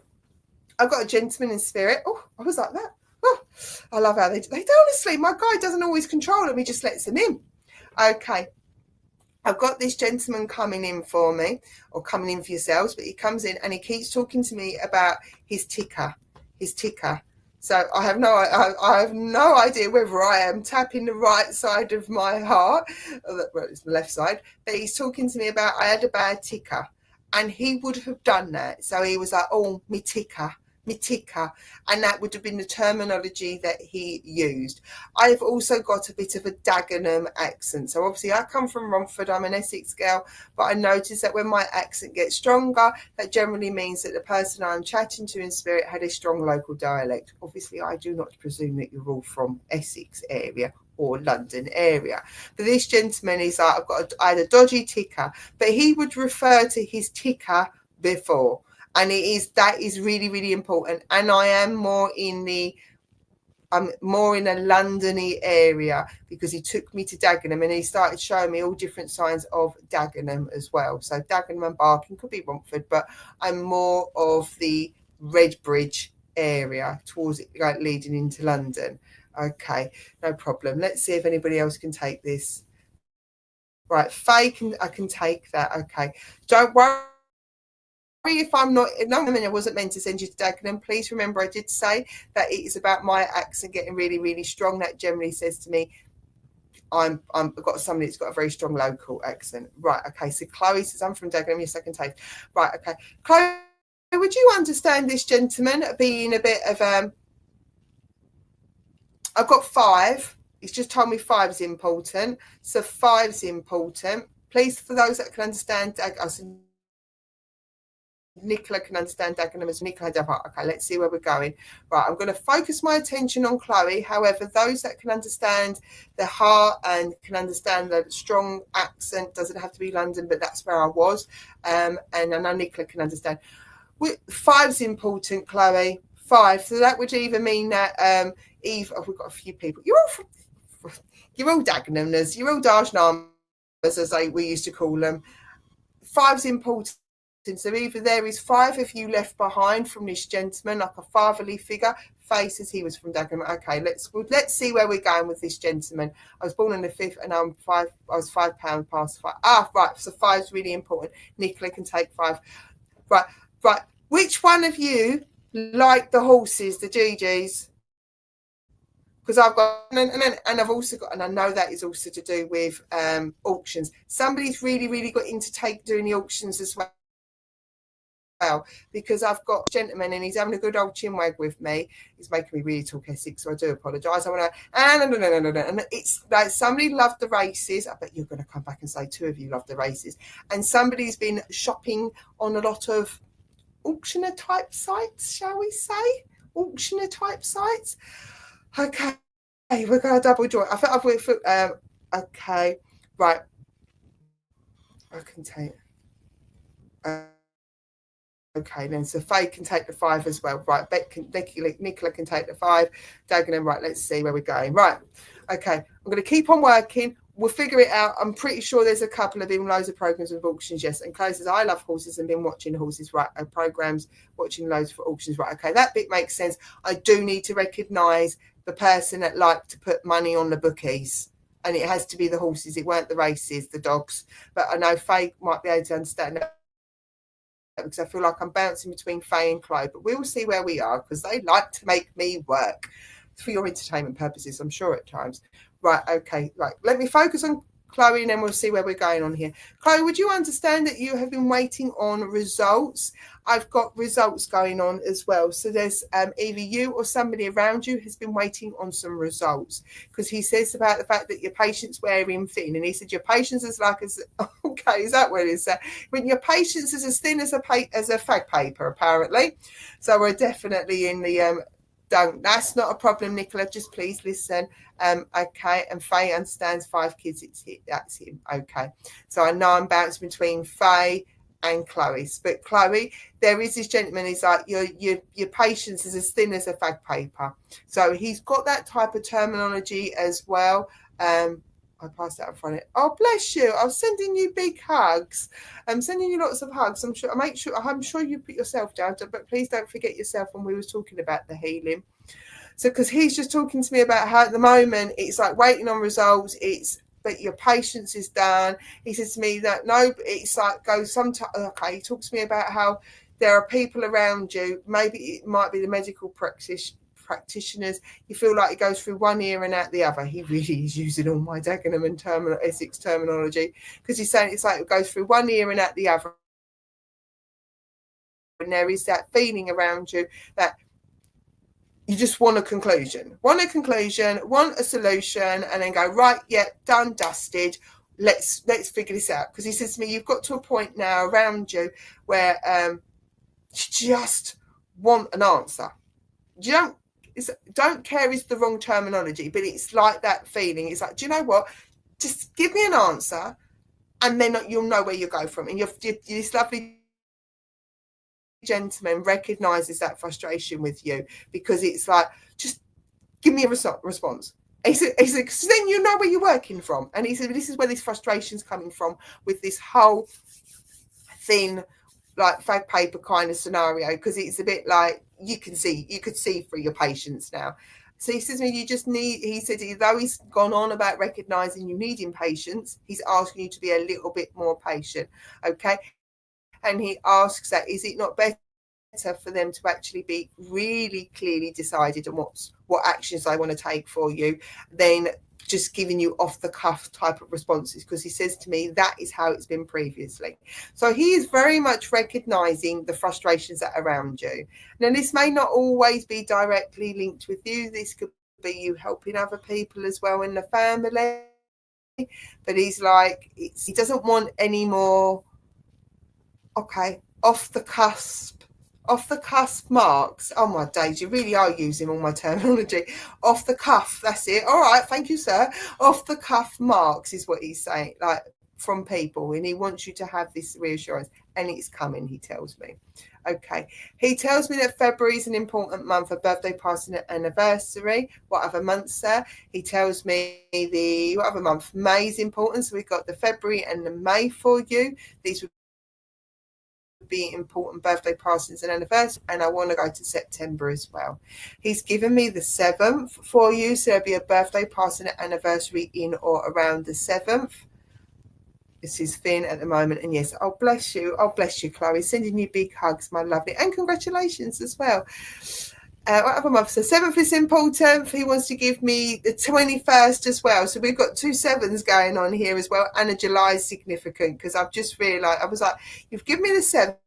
got a gentleman in spirit. Oh, I was like that. Oh, I love how they honestly, my guy doesn't always control him. He just lets them in. Okay. I've got this gentleman coming in for me, or coming in for yourselves, but he comes in and he keeps talking to me about his ticker. So I have no idea whether I am tapping the right side of my heart, well, it's the left side, but he's talking to me about I had a bad ticker, and he would have done that. So he was like, oh, me ticker. And that would have been the terminology that he used. I've also got a bit of a Dagenham accent. So obviously I come from Romford, I'm an Essex girl, but I noticed that when my accent gets stronger, that generally means that the person I'm chatting to in spirit had a strong local dialect. Obviously I do not presume that you're all from Essex area or London area. But this gentleman is like, I had a dodgy ticker, but he would refer to his ticker before. And that is really, really important. And I am more in a Londony area, because he took me to Dagenham and he started showing me all different signs of Dagenham as well. So Dagenham and Barking, could be Romford, but I'm more of the Redbridge area towards it, like leading into London. Okay, no problem. Let's see if anybody else can take this. Right, Faye, I can take that. Okay, don't worry if I'm not, no, I mean, I wasn't meant to send you to Dagenham. Please remember, I did say that it is about my accent getting really, really strong. That generally says to me, I've got somebody that's got a very strong local accent. Right, okay, so Chloe says, I'm from Dagenham, your second take. Right, okay. Chloe, would you understand this gentleman being a bit of, I've got 5. He's just told me 5 is important. So 5 is important. Please, for those that can understand, Nicola can understand Dagenham as Nicola. Okay, let's see where we're going. Right, I'm going to focus my attention on Chloe. However, those that can understand the heart and can understand the strong accent, doesn't have to be London, but that's where I was. And I know Nicola can understand. 5 is important, Chloe. 5. So that would either mean that Eve. Oh, we've got a few people. You're all Dagenhamers. You're all Darshnamers, as we used to call them. 5 is important. So either there is 5 of you left behind from this gentleman, like a fatherly figure. Faces he was from Dagenham. Okay, let's see where we're going with this gentleman. I was born on the 5th, and I was £5 past 5. Right. So 5 is really important. Nicola can take 5. Right. Which one of you like the horses, the GGs? Because I've got, and I've also got, and I know that is also to do with auctions. Somebody's really, really got into doing the auctions as well. Because I've got a gentleman and he's having a good old chinwag with me. He's making me really talk Essex, so I do apologise. I want to, and it's like somebody loved the races. I bet you're going to come back and say 2 of you love the races. And somebody's been shopping on a lot of auctioneer type sites, shall we say? Auctioneer type sites. Okay, we're going to double join. I think I've went for, okay, right. I can take. Okay, then so Faye can take the 5 as well. Right, Nicola can take the 5. Dagenham, right, let's see where we're going. Right, okay, I'm going to keep on working. We'll figure it out. I'm pretty sure there's a couple of even loads of programs with auctions, yes. And Chloe says, I love horses and been watching horses, right, programs, watching loads for auctions, right. Okay, that bit makes sense. I do need to recognise the person that liked to put money on the bookies. And it has to be the horses. It weren't the races, the dogs. But I know Faye might be able to understand that, because I feel like I'm bouncing between Faye and Chloe, but we will see where we are, because they like to make me work for your entertainment purposes, I'm sure at times. Right, okay, right. Let me focus on Chloe and then we'll see where we're going on here. Chloe, would you understand that you have been waiting on results? I've got results going on as well. So there's either you or somebody around you has been waiting on some results, because he says about the fact that your patient's wearing thin, and he said your patience is like okay, is that what it is? When your patience is as thin as a fag paper, apparently. So we're definitely in the that's not a problem, Nicola. Just please listen. Okay, and Faye understands 5 kids. That's him. Okay, so I know I'm bouncing between Faye and Chloe. But Chloe, there is this gentleman. He's like your patience is as thin as a fag paper. So he's got that type of terminology as well. I I passed out in front of it. Oh, bless you. I'm sending you big hugs. I'm sending you lots of hugs. I'm sure you put yourself down, but please don't forget yourself when we were talking about the healing. So, because he's just talking to me about how at the moment it's like waiting on results. But your patience is done. He says to me that no, it's like goes sometimes. Okay, he talks to me about how there are people around you. Maybe it might be the medical practitioners. You feel like it goes through one ear and out the other. He really is using all my Dagenham and Essex terminology, because he's saying it's like it goes through one ear and out the other. And there is that feeling around you that you just want a conclusion, want a solution, and then go, right, yeah, done, dusted. Let's figure this out. Because he says to me, you've got to a point now around you where you just want an answer. You don't care is the wrong terminology, but it's like that feeling. It's like, do you know what? Just give me an answer, and then you'll know where you go from. And this lovely gentleman recognizes that frustration with you, because it's like, just give me a response. He said, so then you know where you're working from. And he said, this is where this frustration's coming from with this whole thin, like fag paper kind of scenario, because it's a bit like you could see through your patience now. So he says, he said, though he's gone on about recognizing you needing patience, he's asking you to be a little bit more patient. Okay. And he asks that, is it not better for them to actually be really clearly decided on what actions they want to take for you than just giving you off the cuff type of responses? Because he says to me, that is how it's been previously. So he is very much recognizing the frustrations that are around you. Now, this may not always be directly linked with you. This could be you helping other people as well in the family. But he's like, he doesn't want any more, okay, off the cusp marks. Oh my days, you really are using all my terminology. Off the cuff, that's it. All right, thank you, sir. Off the cuff marks is what he's saying, like from people, and he wants you to have this reassurance, and it's coming, he tells me. Okay, he tells me that February is an important month for birthday, party, and anniversary. What other month, sir? He tells me what other month? May is important, so we've got the February and the May for you. These would be important birthday, parties, and anniversary, and I want to go to September as well. He's given me the 7th for you, so there'll be a birthday, party, and anniversary in or around the 7th. This is Finn at the moment, and yes, oh bless you, Chloe, sending you big hugs, my lovely, and congratulations as well. What other month? So 7th is important. He wants to give me the 21st as well. So we've got 2 7s going on here as well. And a July is significant, because I've just realised, I was like, you've given me the 7th,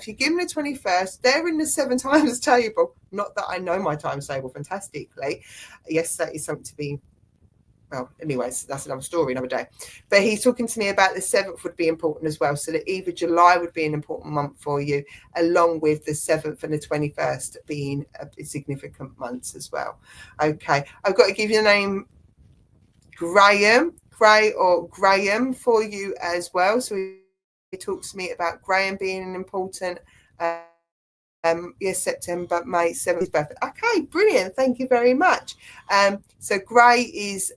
you give me the 21st, they're in the 7 times table. Not that I know my times table fantastically. Yes, that is something to be, well, anyways, that's another story, another day. But he's talking to me about the 7th would be important as well. So that either July would be an important month for you, along with the 7th and the 21st being a significant months as well. Okay, I've got to give you the name Graham for you as well. So he talks to me about Graham being an important yes, September, May 7th birthday. Okay, brilliant. Thank you very much. So Graham is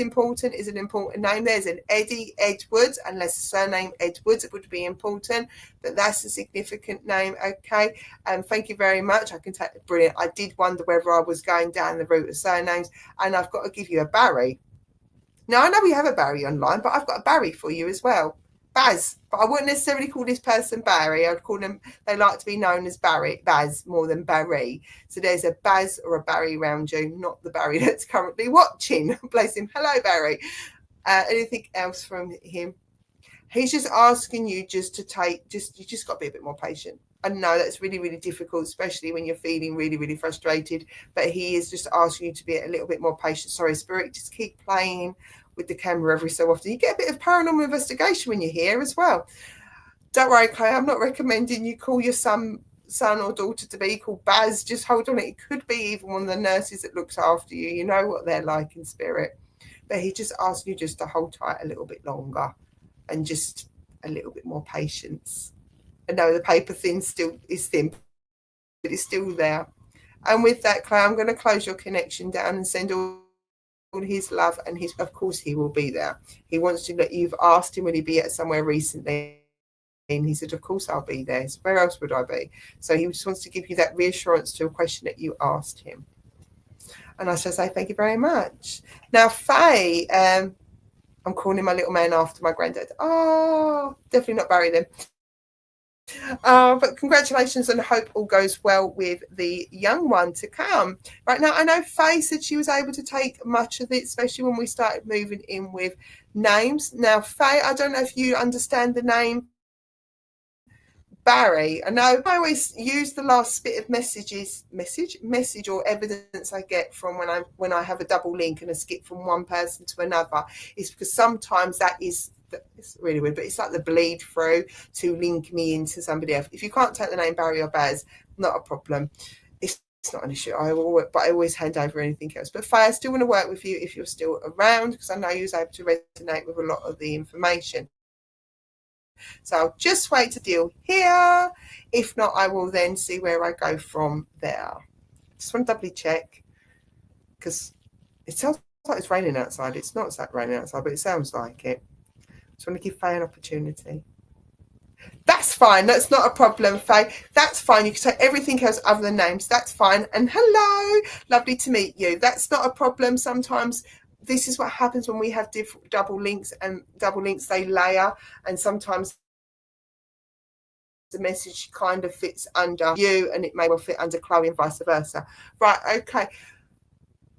important, is an important name. There's an Eddie Edwards, unless the surname Edwards, it would be important, but that's a significant name. Okay. Thank you very much. I can take it. Brilliant. I did wonder whether I was going down the route of surnames, and I've got to give you a Barry. Now, I know we have a Barry online, but I've got a Barry for you as well. Baz, but I wouldn't necessarily call this person Barry. I'd call them, they like to be known as Baz more than Barry. So there's a Baz or a Barry around you, not the Barry that's currently watching. Bless him. Hello, Barry. Anything else from him? He's just asking you just to you just got to be a bit more patient. I know that's really, really difficult, especially when you're feeling really, really frustrated. But he is just asking you to be a little bit more patient. Sorry, Spirit, just keep playing with the camera every so often. You get a bit of paranormal investigation when you're here as well. Don't worry, Claire, I'm not recommending you call your son or daughter to be called Baz. Just hold on. It could be even one of the nurses that looks after you. You know what they're like in spirit. But he just asks you just to hold tight a little bit longer and just a little bit more patience. I know the paper still is thin, but it's still there. And with that, Claire, I'm going to close your connection down and send all his love, and of course he will be there. He wants to let you've asked him, will he be at somewhere recently? And he said, of course I'll be there. So where else would I be? So he just wants to give you that reassurance to a question that you asked him. And I shall say thank you very much. Now, Faye, I'm calling my little man after my granddad. Oh, definitely not Barry then. But congratulations, and I hope all goes well with the young one to come. Right now, I know Faye said she was able to take much of it, especially when we started moving in with names. Now, Faye, I don't know if you understand the name Barry. I know I always use the last bit of message or evidence I get from when I have a double link and a skip from one person to another, is because sometimes that is, it's really weird, but it's like the bleed through to link me into somebody else. If you can't take the name Barry or Baz, not a problem. It's not an issue. But I always hand over anything else. But Faye, I still want to work with you if you're still around, because I know you was able to resonate with a lot of the information. So I'll just wait to deal here. If not, I will then see where I go from there. Just want to doubly check, because it sounds like it's raining outside. It's not raining outside, but it sounds like it. Just want to give Faye an opportunity. That's fine. That's not a problem, Faye. That's fine. You can say everything else other than names. That's fine. And hello, lovely to meet you. That's not a problem. Sometimes this is what happens when we have double links, and double links, they layer, and sometimes the message kind of fits under you and it may well fit under Chloe and vice versa. Right, okay.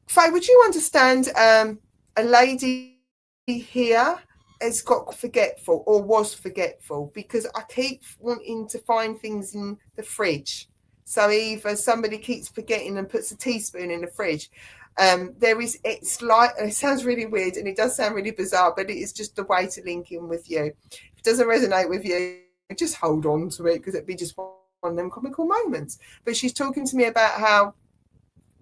Faye, would you understand a lady here has got forgetful or was forgetful, because I keep wanting to find things in the fridge. So either somebody keeps forgetting and puts a teaspoon in the fridge. It's like, it sounds really weird and it does sound really bizarre, but it is just a way to link in with you. If it doesn't resonate with you, just hold on to it, because it'd be just one of them comical moments. But she's talking to me about how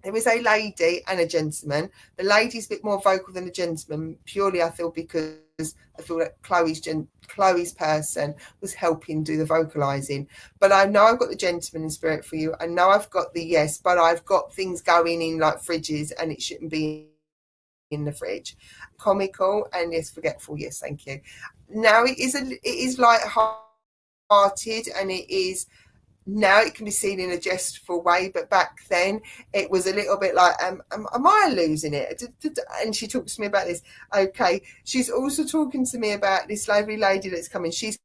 there is a lady and a gentleman. The lady's a bit more vocal than the gentleman, purely I feel because I feel that Chloe's person was helping do the vocalizing. But I know I've got the gentleman in spirit for you. I know I've got the yes, but I've got things going in like fridges, and it shouldn't be in the fridge. Comical and yes, forgetful. Yes, thank you. Now it is light-hearted, and it is. Now it can be seen in a jestful way, but back then it was a little bit like, am I losing it? And she talks to me about this. Okay, she's also talking to me about this lovely lady that's coming. She's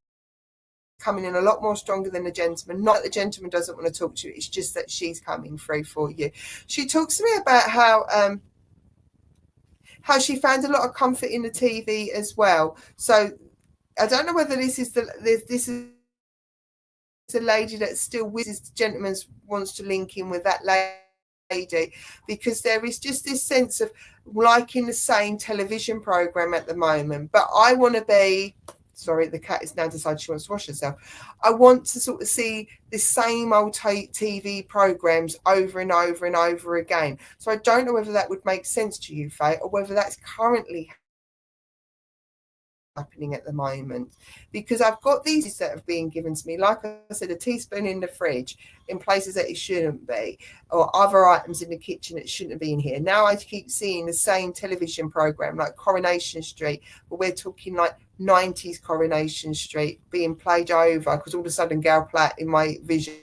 coming in a lot more stronger than the gentleman. Not that the gentleman doesn't want to talk to you, it's just that she's coming through for you. She talks to me about how she found a lot of comfort in the TV as well. So I don't know whether this is a lady that still with this gentleman wants to link in with that lady, because there is just this sense of liking the same television program at the moment. But I want to be, sorry, the cat has now decided she wants to wash herself. I want to sort of see the same old TV programs over and over and over again. So I don't know whether that would make sense to you, Faye, or whether that's currently happening at the moment, because I've got these that have been given to me, like I said, a teaspoon in the fridge in places that it shouldn't be, or other items in the kitchen that shouldn't be in here. Now I keep seeing the same television program like Coronation Street, but we're talking like 90s Coronation Street being played over, because all of a sudden Gal Platt in my vision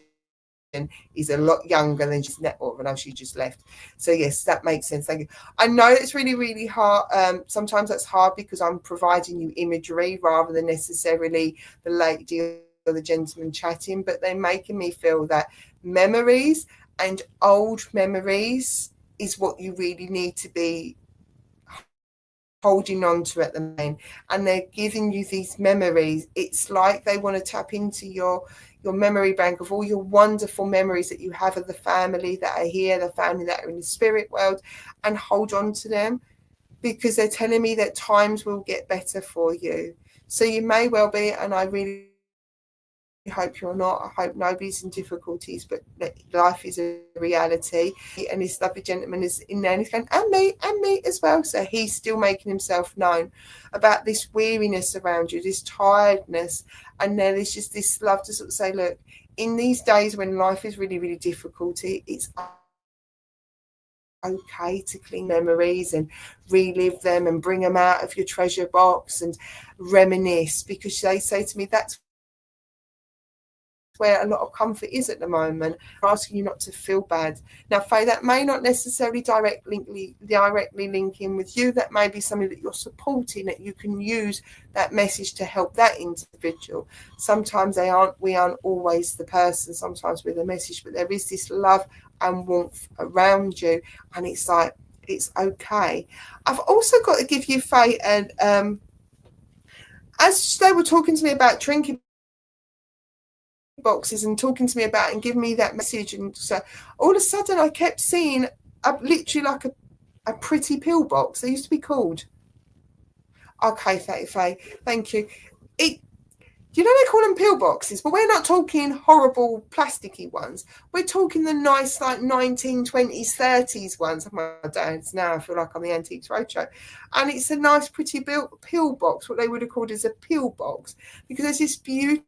is a lot younger than she's network. I know she just left. So yes, that makes sense. Thank you. I know it's really, really hard. Sometimes that's hard because I'm providing you imagery rather than necessarily the lady or the gentleman chatting, but they're making me feel that memories and old memories is what you really need to be holding on to at the moment. And they're giving you these memories. It's like they want to tap into your memory bank of all your wonderful memories that you have of the family that are here, the family that are in the spirit world, and hold on to them, because they're telling me that times will get better for you. So you may well be, and I really hope you're not. I hope nobody's in difficulties, but life is a reality. And this lovely gentleman is in there and he's going, and me as well. So he's still making himself known about this weariness around you, this tiredness. And then there's just this love to sort of say, look, in these days when life is really, really difficult, it's okay to clean memories and relive them and bring them out of your treasure box and reminisce, because they say to me that's where a lot of comfort is at the moment. I'm asking you not to feel bad. Now, Faye, that may not necessarily directly link in with you. That may be something that you're supporting, that you can use that message to help that individual. Sometimes we aren't always the person, sometimes we're the message, but there is this love and warmth around you, and it's like, it's okay. I've also got to give you, Faye, and as they were talking to me about drinking boxes and talking to me about and giving me that message, and so all of a sudden I kept seeing literally like a pretty pill box. They used to be called. Okay, Faye, thank you. They call them pill boxes, but we're not talking horrible plasticky ones. We're talking the nice like 1920s, 30s ones. My dad's now. I feel like I'm the Antiques Roadshow, and it's a nice pretty pill box, what they would have called as a pill box, because there's this beautiful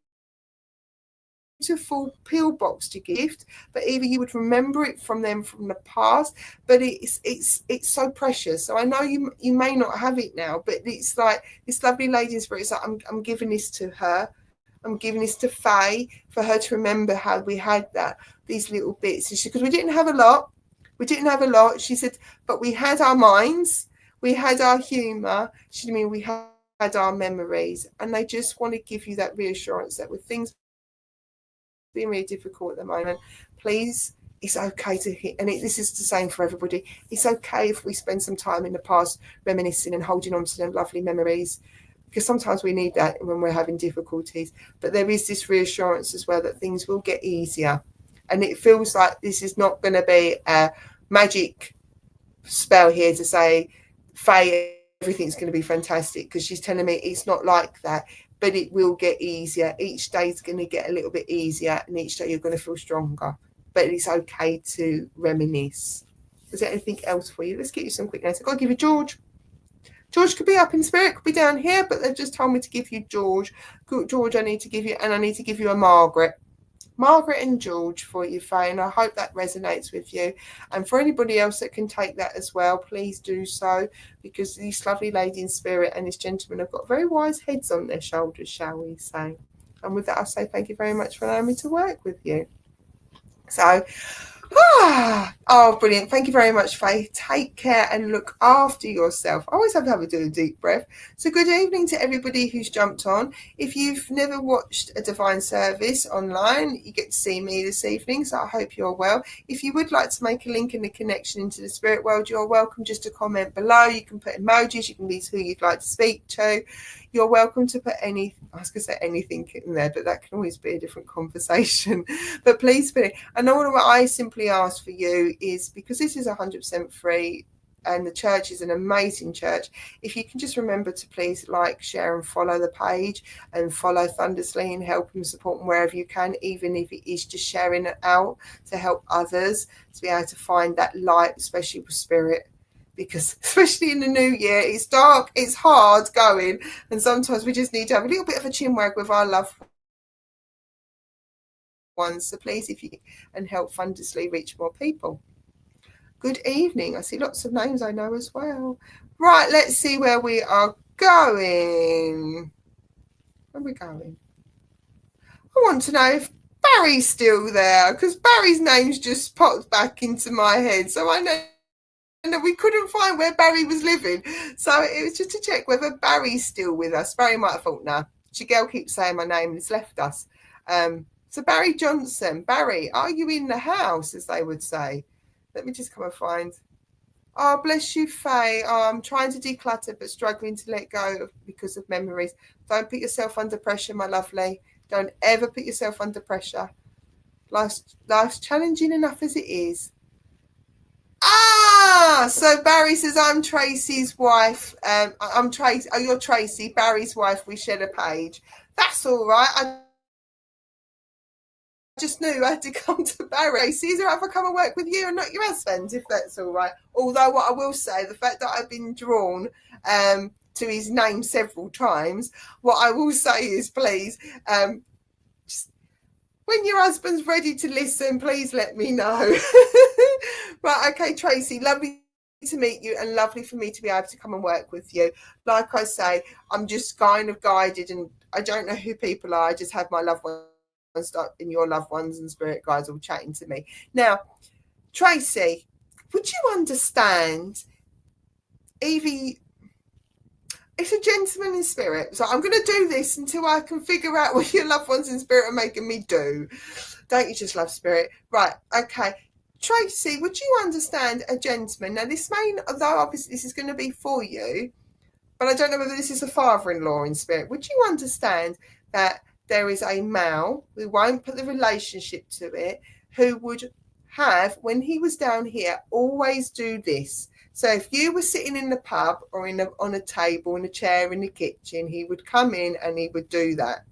pill box to gift, but either you would remember it from them from the past, but it's so precious. So I know you may not have it now, but it's like this lovely lady in spirit. It's like I'm giving this to her. I'm giving this to Faye for her to remember how we had these little bits. Because we didn't have a lot. She said, but we had our minds, we had our humour. She mean we had our memories, and they just want to give you that reassurance that with things being really difficult at the moment, please, it's okay to hit, and this is the same for everybody. It's okay if we spend some time in the past reminiscing and holding on to them lovely memories, because sometimes we need that when we're having difficulties. But there is this reassurance as well that things will get easier, and it feels like this is not going to be a magic spell here to say, Faye, everything's going to be fantastic, because she's telling me it's not like that. But it will get easier. Each day is going to get a little bit easier, and each day you're going to feel stronger. But it's okay to reminisce. Is there anything else for you? Let's get you some quick notes. I've got to give you George. George could be up in spirit, could be down here, but they've just told me to give you George. George, I need to give you, and I need to give you a Margaret. Margaret and George for you, Faye, and I hope that resonates with you. And for anybody else that can take that as well, please do so, because this lovely lady in spirit and this gentleman have got very wise heads on their shoulders, shall we say. And with that, I'll say thank you very much for allowing me to work with you. So, oh, brilliant. Thank you very much, Faye. Take care and look after yourself. I always have to do a deep breath. So good evening to everybody who's jumped on. If you've never watched a divine service online, you get to see me this evening, so I hope you're well. If you would like to make a link and a connection into the spirit world, you're welcome just to comment below. You can put emojis, you can be who you'd like to speak to. You're welcome to put anything in there, but that can always be a different conversation. But please put it. And all what I simply ask for you is, because this is 100% free and the church is an amazing church, if you can just remember to please like, share and follow the page, and follow Thundersly and help and support them wherever you can, even if it is just sharing it out to help others to be able to find that light, especially with spirit. Because especially in the new year, it's dark, it's hard going, and sometimes we just need to have a little bit of a chinwag with our loved ones. So please, if you can, and help Thundersly reach more people. Good evening. I see lots of names I know as well. Right, let's see where we are going. Where are we going? I want to know if Barry's still there, because Barry's name's just popped back into my head. So I know that we couldn't find where Barry was living. So it was just to check whether Barry's still with us. Barry might have thought, nah, Chigel keeps saying my name and it's left us. So Barry Johnson, Barry, are you in the house, as they would say? Let me just come and find. Oh, bless you, Faye. Oh, I'm trying to declutter but struggling to let go because of memories. Don't put yourself under pressure, my lovely. Don't ever put yourself under pressure. Life's challenging enough as it is. So Barry says, I'm Tracy's wife. I'm Tracy. Oh, you're Tracy, Barry's wife. We shared a page. That's all right. I just knew I had to come to Barry. Caesar, if I come and work with you and not your husband, if that's all right. Although what I will say, the fact that I've been drawn to his name several times, what I will say is, please, just When your husband's ready to listen, please let me know. Right, okay, Tracy, lovely to meet you and lovely for me to be able to come and work with you. Like I say, I'm just kind of guided, and I don't know who people are. I just have my loved ones and your loved ones and spirit guides all chatting to me. Now, Tracy, would you understand, Evie, it's a gentleman in spirit. So I'm going to do this until I can figure out what your loved ones in spirit are making me do. Don't you just love spirit? Right, okay. Tracy, would you understand a gentleman? Now, this may, although obviously this is going to be for you, but I don't know whether this is a father-in-law in spirit. Would you understand that there is a male, we won't put the relationship to it, who would have, when he was down here, always do this? So if you were sitting in the pub or on a table, in a chair in the kitchen, he would come in and he would do that.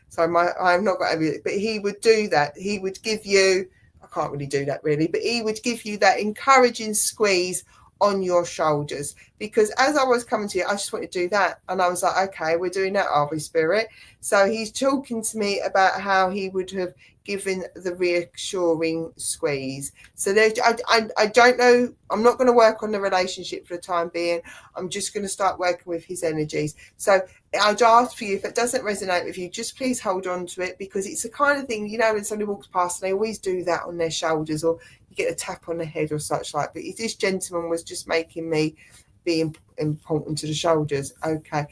So I'm not got everything, but he would do that. He would give you, I can't really do that really, but he would give you that encouraging squeeze on your shoulders. Because as I was coming to you, I just wanted to do that. And I was like, okay, we're doing that, are we, spirit? So he's talking to me about how he would have given the reassuring squeeze. So there, I don't know. I'm not going to work on the relationship for the time being. I'm just going to start working with his energies. So I'd ask for you, if it doesn't resonate with you, just please hold on to it, because it's the kind of thing, you know, when somebody walks past and they always do that on their shoulders, or you get a tap on the head or such like. But this gentleman was just making me be important to the shoulders. Okay.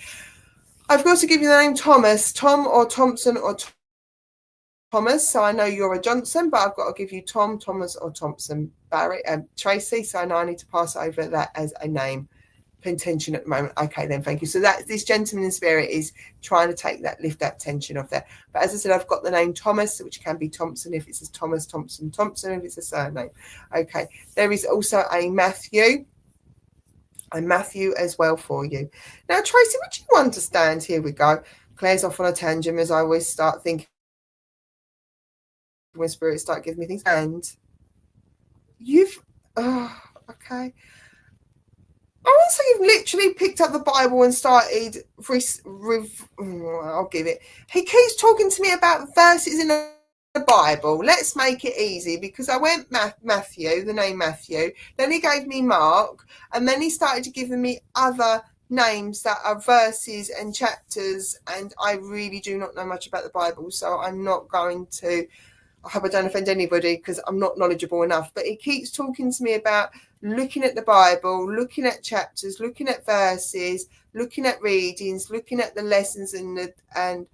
I've got to give you the name Thomas, Tom or Thompson or Thomas. So I know you're a Johnson, but I've got to give you Tom, Thomas or Thompson, Barry, Tracy. So I know I need to pass over that as a name. Tension at the moment. Okay, then, thank you. So that this gentleman in spirit is trying to lift that tension off there. But as I said, I've got the name Thomas, which can be Thompson if it's a Thomas, Thompson, Thompson if it's a surname. Okay, there is also a Matthew as well for you. Now, Tracy, would you understand? Here we go. Claire's off on a tangent, as I always start thinking when spirits start giving me things. And you've, okay. I want to say you've literally picked up the Bible and started, I'll give it. He keeps talking to me about verses in the Bible. Let's make it easy, because I went Matthew, the name Matthew, then he gave me Mark, and then he started giving me other names that are verses and chapters, and I really do not know much about the Bible, so I'm not going to, I hope I don't offend anybody because I'm not knowledgeable enough, but he keeps talking to me about looking at the Bible, looking at chapters, looking at verses, looking at readings, looking at the lessons and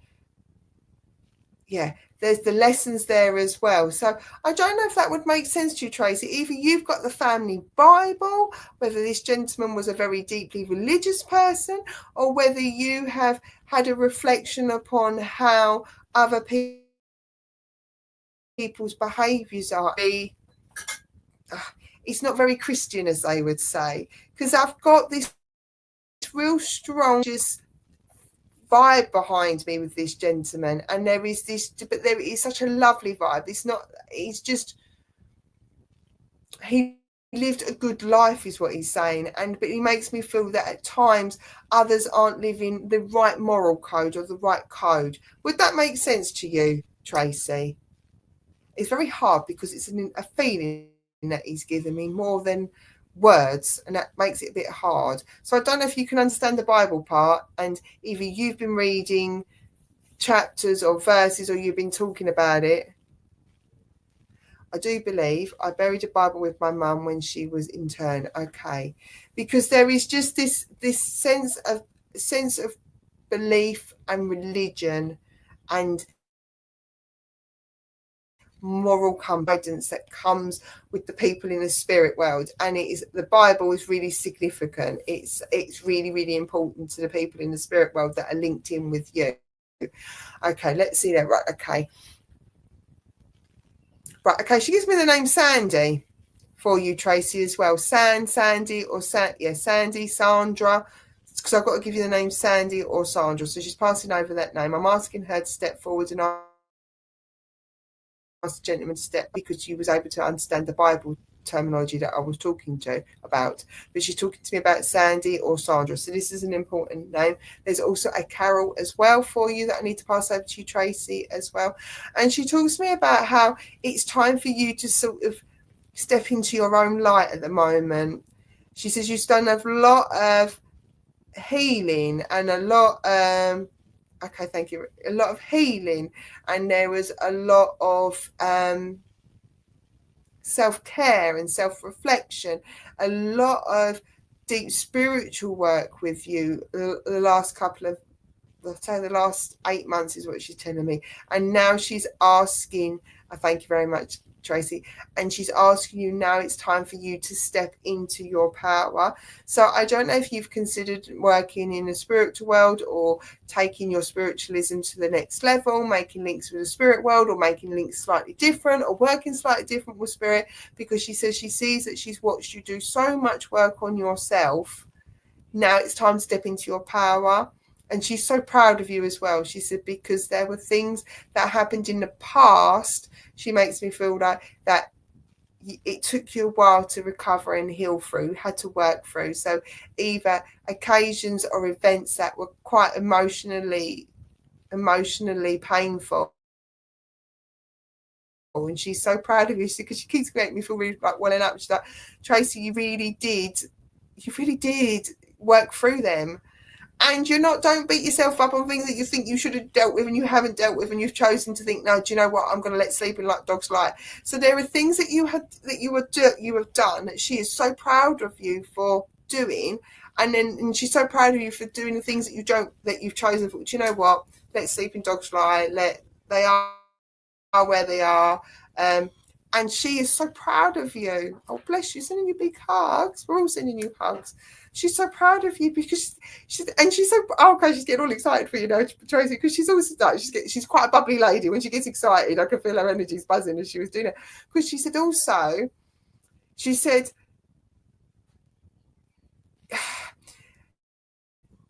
yeah, there's the lessons there as well. So I don't know if that would make sense to you, Tracy. Either you've got the family Bible, whether this gentleman was a very deeply religious person, or whether you have had a reflection upon how other people's behaviours are. It's not very Christian, as they would say, because I've got this real strong just vibe behind me with this gentleman, and there is this, but there is such a lovely vibe. It's just, he lived a good life is what he's saying, but he makes me feel that at times others aren't living the right moral code or the right code. Would that make sense to you, Tracy? It's very hard because it's a feeling that he's given me more than words, and that makes it a bit hard. So I don't know if you can understand the Bible part, and either you've been reading chapters or verses, or you've been talking about it. I do believe I buried a Bible with my mum when she was interned. Okay, because there is just this sense of belief and religion and moral guidance that comes with the people in the spirit world, and the Bible is really significant. It's really, really important to the people in the spirit world that are linked in with you. Okay, let's see that. Right, okay, she gives me the name Sandy for you, Tracy, as well. Sandy or Sandy, Sandra, because I've got to give you the name Sandy or Sandra. So she's passing over that name. I'm asking her to step forward and ask the gentleman to step, because she was able to understand the Bible terminology that I was talking to about, but she's talking to me about Sandy or Sandra. So this is an important name. There's also a Carol as well for you that I need to pass over to you, Tracy, as well. And she talks to me about how it's time for you to sort of step into your own light at the moment. She says you've done a lot of healing and a lot okay, thank you, a lot of healing, and there was a lot of self-care and self-reflection, a lot of deep spiritual work with you the last couple of, let's say the last 8 months is what she's telling me. And now she's asking, thank you very much, Tracy, and she's asking you now it's time for you to step into your power. So I don't know if you've considered working in the spiritual world or taking your spiritualism to the next level, making links with the spirit world, or making links slightly different, or working slightly different with spirit, because she says she sees that she's watched you do so much work on yourself. Now it's time to step into your power. And she's so proud of you as well. She said, because there were things that happened in the past, she makes me feel like that it took you a while to recover and heal through, had to work through. So either occasions or events that were quite emotionally painful. And she's so proud of you because she keeps making me feel really like welling up. She's like, Tracy, you really did work through them. And don't beat yourself up on things that you think you should have dealt with and you haven't dealt with, and you've chosen to think, no, do you know what? I'm going to let sleeping like dogs lie. So there are things that you have done that she is so proud of you for doing, and she's so proud of you for doing the things that you've chosen. For, do you know what? Let sleeping dogs lie. They are where they are. And she is so proud of you. Oh, bless you. Sending you big hugs. We're all sending you hugs. She's so proud of you because she's so, oh, okay, she's getting all excited for you now, Tracy, because she's also like, she's quite a bubbly lady. When she gets excited, I can feel her energy's buzzing as she was doing it. Because she said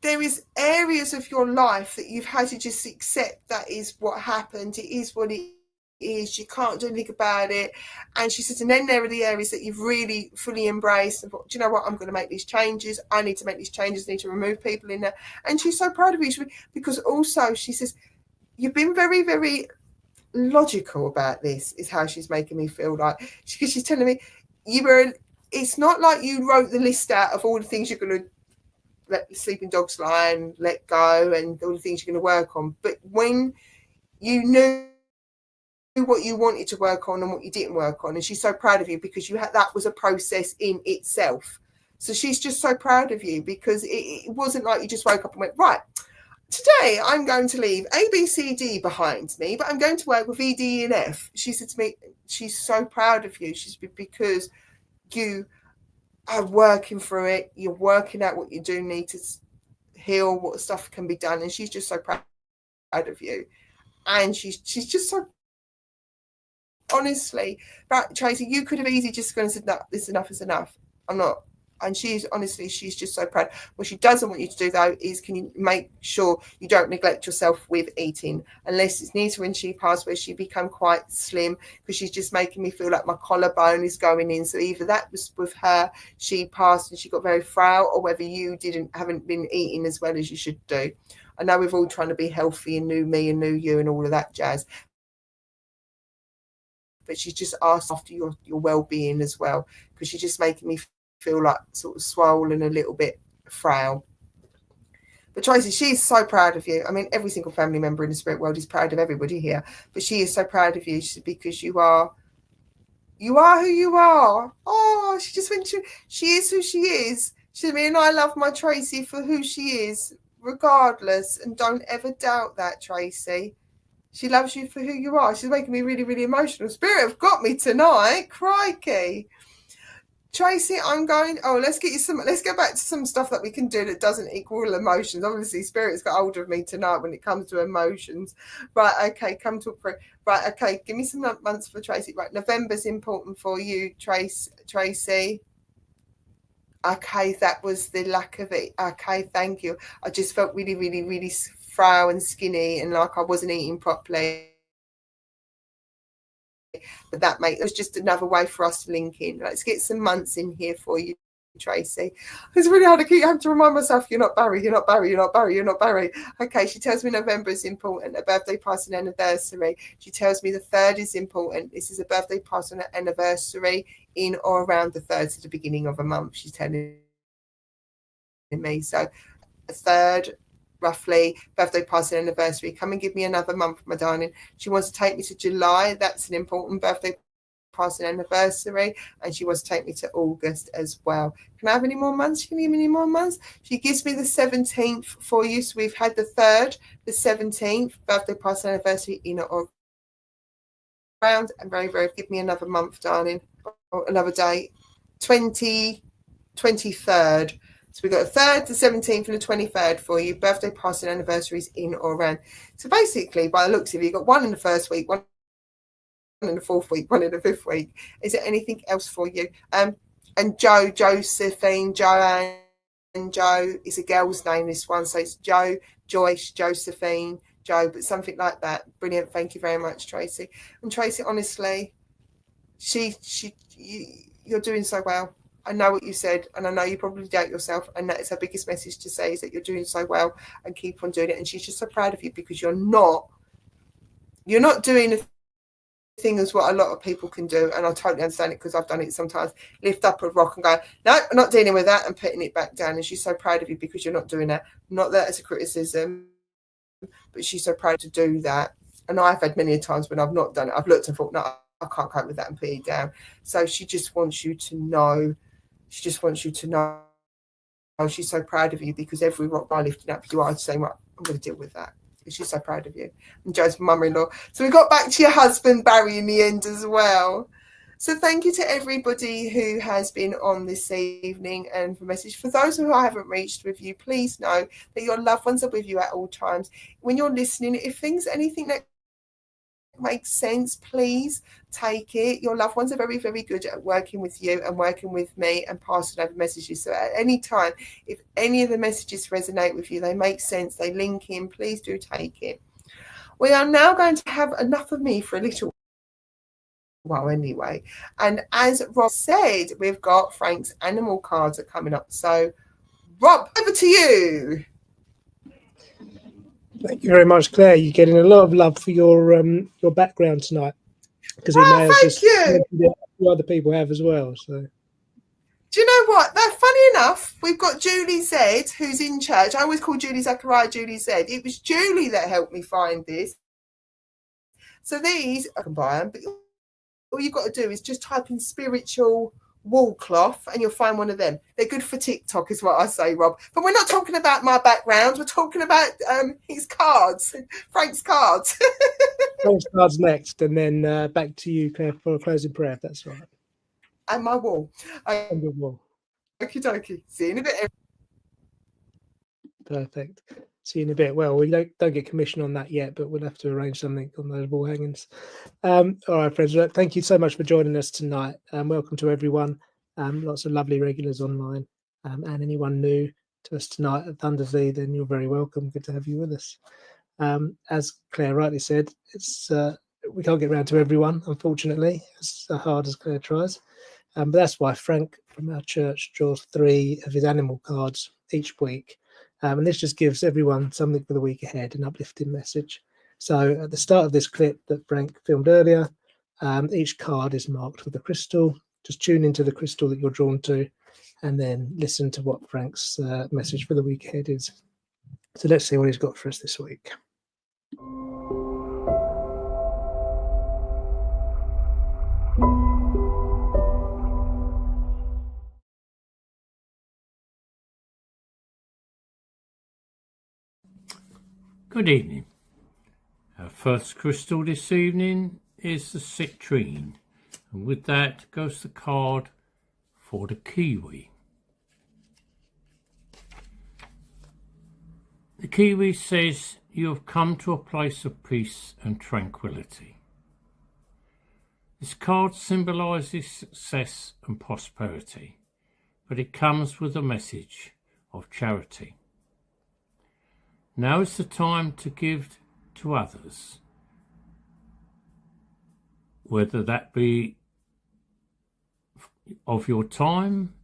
there is areas of your life that you've had to just accept that is what happened. It is what it is. You can't do anything about it. And she says, and then there are the areas that you've really fully embraced and thought, do you know what? I'm going to make these changes. I need to make these changes. I need to remove people in there. And she's so proud of you because also she says, you've been very, very logical about this, is how she's making me feel like. Because she's telling me it's not like you wrote the list out of all the things you're going to let the sleeping dogs lie and let go and all the things you're going to work on. But when you knew what you wanted to work on and what you didn't work on, and she's so proud of you because that was a process in itself. So she's just so proud of you because it wasn't like you just woke up and went, right, today I'm going to leave A, B, C, D behind me, but I'm going to work with E, D, and F. She said to me, she's so proud of you. She's because you are working through it. You're working out what you do need to heal, what stuff can be done, and she's just so proud of you. And she's just so, honestly, right, Tracy, you could have easily just gone and said, no, this enough is enough. I'm not. And she's just so proud. What she doesn't want you to do, though, is can you make sure you don't neglect yourself with eating, unless it's near to when she passed, where she became quite slim, because she's just making me feel like my collarbone is going in. So either that was with her, she passed and she got very frail, or whether you haven't been eating as well as you should do. I know we're all trying to be healthy and new me and new you and all of that jazz. But she's just asked after your well-being as well, because she's just making me feel like sort of swollen, a little bit frail. But Tracy, she's so proud of you. I mean, every single family member in the spirit world is proud of everybody here, but she is so proud of you because you are who you are. Oh, she just went to, she is who she is. She said, and I love my Tracy for who she is, regardless, and don't ever doubt that, Tracy. She loves you for who you are. She's making me really, really emotional. Spirit have got me tonight. Crikey. Tracy, let's go back to some stuff that we can do that doesn't equal emotions. Obviously, Spirit's got hold of me tonight when it comes to emotions. Right, okay, come talk for it. Right, okay, give me some months for Tracy. Right, November's important for you, Tracy. Okay, that was the lack of it. Okay, thank you. I just felt really, really, really frail and skinny and like I wasn't eating properly. But that was just another way for us to link in. Let's get some months in here for you, Tracy. It's really hard to keep having to remind myself, you're not Barry, you're not Barry, you're not Barry, you're not Barry. Okay, she tells me November is important, a birthday, passing anniversary. She tells me the 3rd is important. This is a birthday, passing anniversary in or around the 3rd, so the beginning of a month, she's telling me. So a 3rd, roughly, birthday, passing anniversary. Come and give me another month, my darling. She wants to take me to July. That's an important birthday, passing anniversary, and she wants to take me to August as well. Can I have any more months? Can you give me any more months? She gives me the 17th for you. So we've had the 3rd, the 17th, birthday, passing anniversary, in or around, and very, very, give me another month, darling, or another date. 23rd. So we've got the 3rd, the 17th, and the 23rd for you. Birthday, passing anniversaries, in or around. So basically, by the looks of it, you've got one in the 1st week, one in the 4th week, one in the 5th week. Is there anything else for you? And Joe, Josephine, Joanne, Joe is a girl's name, this one. So it's Joe, Joyce, Josephine, Joe, but something like that. Brilliant. Thank you very much, Tracy. And Tracy, honestly, you're doing so well. I know what you said, and I know you probably doubt yourself, and that is her biggest message to say, is that you're doing so well and keep on doing it. And she's just so proud of you, because you're not doing a thing as what a lot of people can do, and I totally understand it, because I've done it sometimes. Lift up a rock and go, no, I'm not dealing with that, and putting it back down. And she's so proud of you, because you're not doing that. Not that as a criticism, but she's so proud to do that. And I've had many times when I've not done it, I've looked and thought, no, I can't cope with that, and put it down. So she just wants you to know. She just wants you to know she's so proud of you, because every rock by lifting up, you are saying, right, I'm going to deal with that. She's so proud of you. And Joe's mother-in-law. So we got back to your husband, Barry, in the end as well. So thank you to everybody who has been on this evening and for message. For those who I haven't reached with you, please know that your loved ones are with you at all times. When you're listening, if anything that makes sense, please take it. Your loved ones are very, very good at working with you and working with me and passing over messages. So at any time, if any of the messages resonate with you, they make sense, they link in, please do take it. We are now going to have enough of me for a little while anyway. And as Rob said, we've got Frank's animal cards are coming up. So Rob, over to you. Thank you very much, Claire. You're getting a lot of love for your background tonight, because he may have just mentioned it, a few other people have as well. So, do you know what? That funny enough, we've got Julie Z, who's in church. I always call Julie Zachariah Julie Z. It was Julie that helped me find this. So these, I can buy them, but all you've got to do is just type in spiritual wall cloth and you'll find one of them. They're good for TikTok, is what I say, Rob. But we're not talking about my background. We're talking about his cards, Frank's cards. Frank's cards next, and then back to you, Claire, for a closing prayer, if that's all right. And my wall. And your wall. Okie dokie. See you in a bit. Perfect. See you in a bit. Well, we don't get commission on that yet, but we'll have to arrange something on those wall hangings. All right, friends. Look, thank you so much for joining us tonight. Welcome to everyone. Lots of lovely regulars online, and anyone new to us tonight at Thundersea, then you're very welcome. Good to have you with us. As Claire rightly said, it's we can't get round to everyone, unfortunately, as hard as Claire tries. But that's why Frank from our church draws 3 of his animal cards each week. And this just gives everyone something for the week ahead, an uplifting message. So at the start of this clip that Frank filmed earlier, each card is marked with a crystal. Just tune into the crystal that you're drawn to, and then listen to what Frank's message for the week ahead is. So let's see what he's got for us this week. Good evening. Our first crystal this evening is the citrine, and with that goes the card for the kiwi. The kiwi says you have come to a place of peace and tranquility. This card symbolises success and prosperity, but it comes with a message of charity. Now is the time to give to others whether that be of your time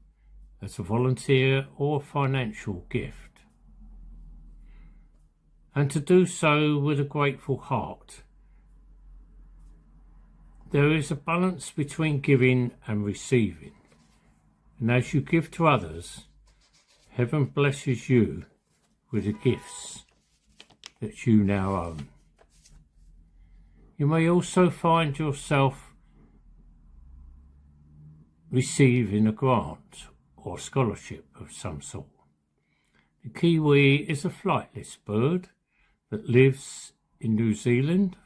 as a volunteer or a financial gift, and to do so with a grateful heart. There is a balance between giving and receiving, and as you give to others, heaven blesses you with the gifts that you now own. You may also find yourself receiving a grant or scholarship of some sort. The kiwi is a flightless bird that lives in New Zealand.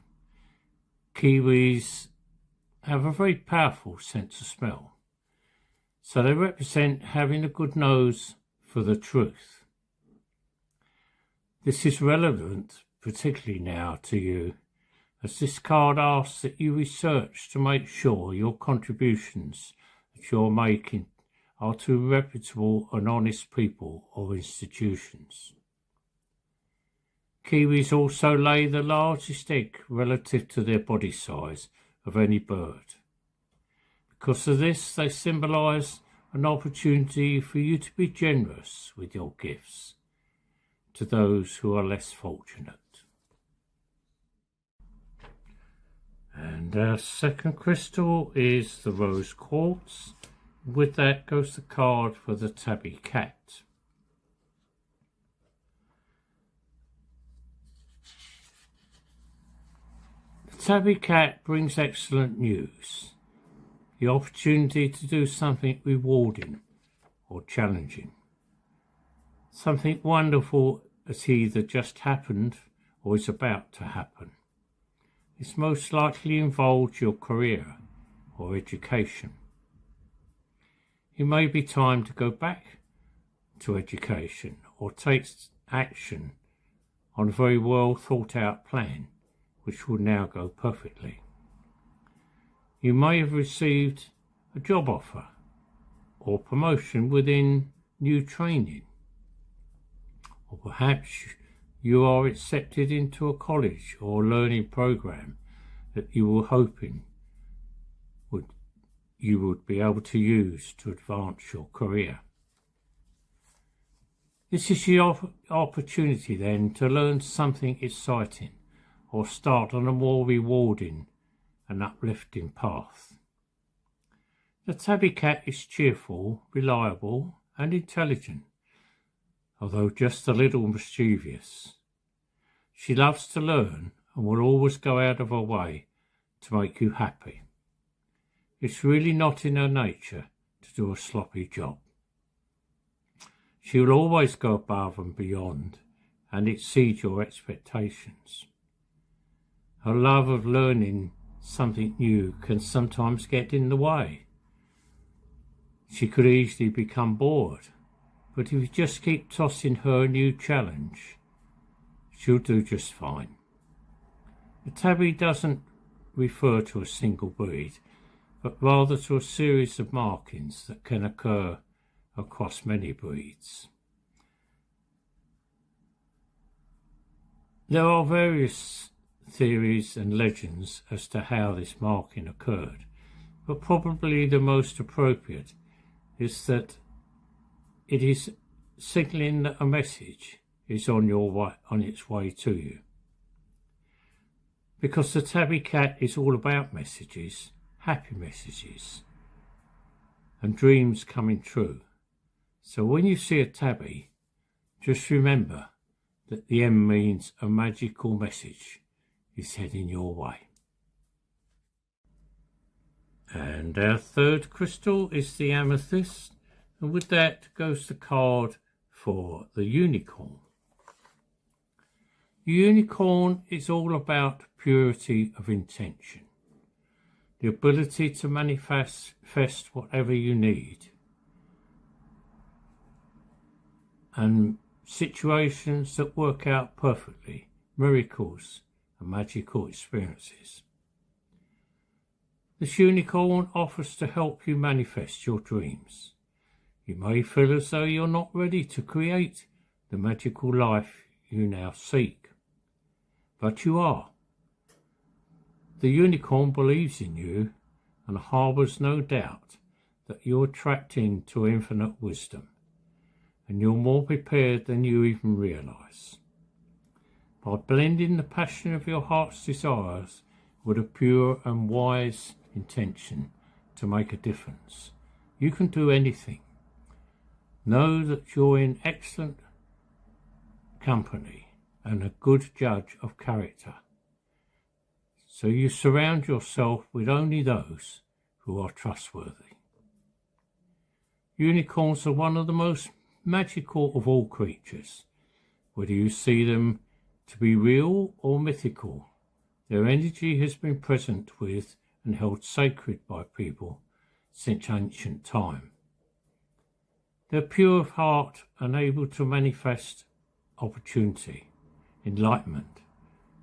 Kiwis have a very powerful sense of smell, so they represent having a good nose for the truth. This is relevant particularly now to you, as this card asks that you research to make sure your contributions that you're making are to reputable and honest people or institutions. Kiwis also lay the largest egg relative to their body size of any bird. Because of this, they symbolise an opportunity for you to be generous with your gifts to those who are less fortunate. And our second crystal is the rose quartz. With that goes the card for the tabby cat. The tabby cat brings excellent news, the opportunity to do something rewarding or challenging, something wonderful that either just happened or is about to happen. This most likely involves your career or education. It may be time to go back to education or take action on a very well thought out plan which will now go perfectly. You may have received a job offer or promotion within new training, or perhaps you are accepted into a college or learning program that you were hoping you would be able to use to advance your career. This is your opportunity then to learn something exciting or start on a more rewarding and uplifting path. The tabby cat is cheerful, reliable and intelligent, although just a little mischievous. She loves to learn and will always go out of her way to make you happy. It's really not in her nature to do a sloppy job. She will always go above and beyond and exceed your expectations. Her love of learning something new can sometimes get in the way. She could easily become bored, but if you just keep tossing her a new challenge, she'll do just fine. The tabby doesn't refer to a single breed, but rather to a series of markings that can occur across many breeds. There are various theories and legends as to how this marking occurred, but probably the most appropriate is that it is signalling that a message is on its way to you. Because the tabby cat is all about messages, happy messages, and dreams coming true. So when you see a tabby, just remember that the M means a magical message is heading your way. And our third crystal is the amethyst, and with that goes the card for the unicorn. The unicorn is all about purity of intention, the ability to manifest whatever you need, and situations that work out perfectly, miracles and magical experiences. This unicorn offers to help you manifest your dreams. You may feel as though you're not ready to create the magical life you now seek, but you are. The unicorn believes in you and harbours no doubt that you're trapped into infinite wisdom, and you're more prepared than you even realise. By blending the passion of your heart's desires with a pure and wise intention to make a difference, you can do anything. Know that you're in excellent company and a good judge of character. So you surround yourself with only those who are trustworthy. Unicorns are one of the most magical of all creatures. Whether you see them to be real or mythical, their energy has been present with and held sacred by people since ancient time. They're pure of heart and able to manifest opportunity, enlightenment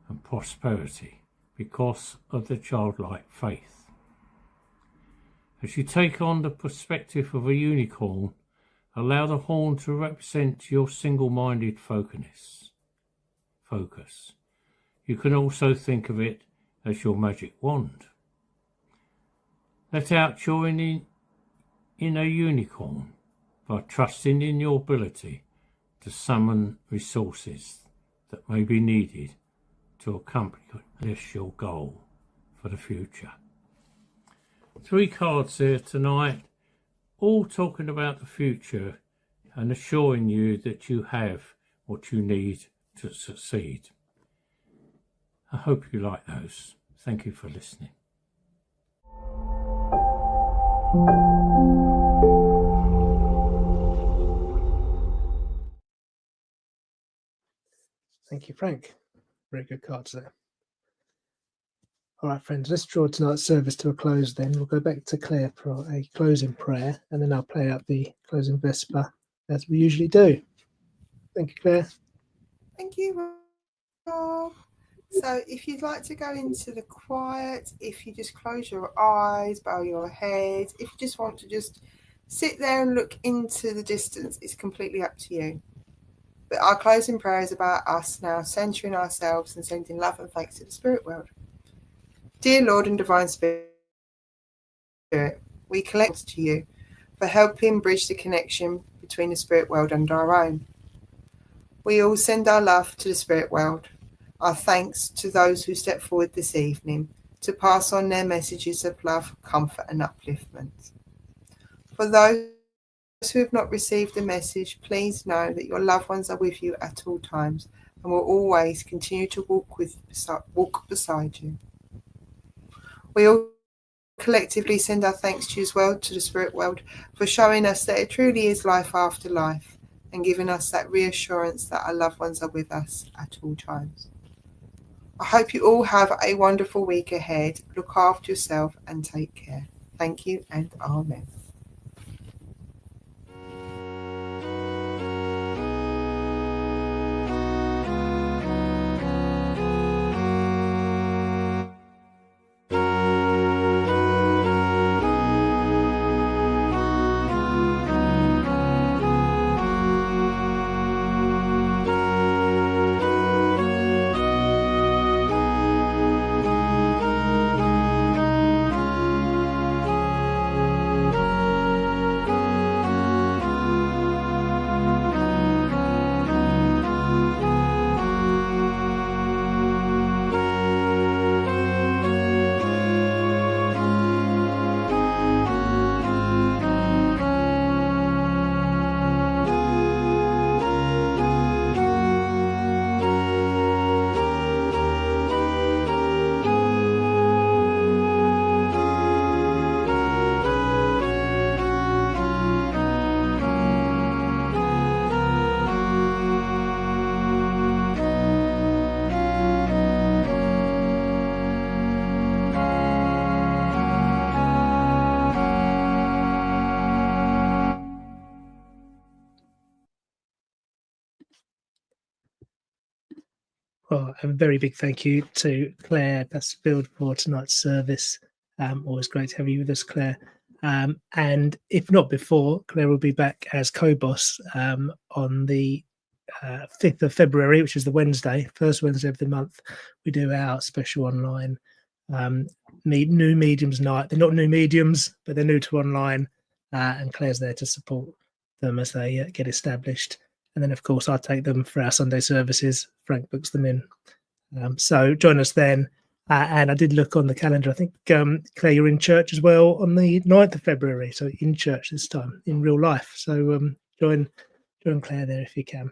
and prosperity because of their childlike faith. As you take on the perspective of a unicorn, allow the horn to represent your single-minded focus. You can also think of it as your magic wand. Let out your inner unicorn by trusting in your ability to summon resources that may be needed to accomplish your goal for the future. 3 cards here tonight, all talking about the future and assuring you that you have what you need to succeed. I hope you like those. Thank you for listening. Thank you, Frank. Very good cards there. All right, friends, let's draw tonight's service to a close then. We'll go back to Claire for a closing prayer, and then I'll play out the closing Vesper as we usually do. Thank you, Claire. Thank you, Rob. So if you'd like to go into the quiet, if you just close your eyes, bow your head, if you just want to just sit there and look into the distance, it's completely up to you. But our closing prayer is about us now, centering ourselves and sending love and thanks to the spirit world. Dear Lord and Divine Spirit, we collect to you for helping bridge the connection between the spirit world and our own. We all send our love to the spirit world, our thanks to those who stepped forward this evening to pass on their messages of love, comfort and upliftment. For those who have not received the message, please know that your loved ones are with you at all times and will always continue to walk beside you. We all collectively send our thanks to you as well, to the spirit world, for showing us that it truly is life after life and giving us that reassurance that our loved ones are with us at all times. I hope you all have a wonderful week ahead. Look after yourself and take care. Thank you and Amen. Well, a very big thank you to Claire Pasterfield for tonight's service. Always great to have you with us, Claire. And if not before, Claire will be back as co-boss on the 5th of February, which is the Wednesday, first Wednesday of the month. We do our special online new mediums night. They're not new mediums, but they're new to online, and Claire's there to support them as they get established. And then, of course, I take them for our Sunday services. Frank books them in. So join us then. And I did look on the calendar. I think, Claire, you're in church as well on the 9th of February. So in church this time, in real life. So join Claire there if you can.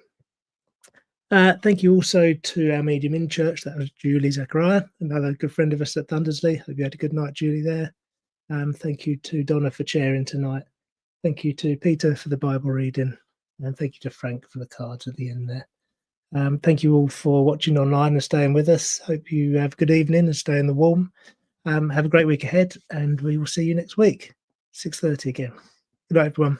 Thank you also to our medium in church. That was Julie Zachariah, another good friend of us at Thundersley. Hope you had a good night, Julie, there. Thank you to Donna for chairing tonight. Thank you to Peter for the Bible reading. And thank you to Frank for the cards at the end there. Thank you all for watching online and staying with us. Hope you have a good evening and stay in the warm. Have a great week ahead, and we will see you next week, 6:30 again. Good night, everyone.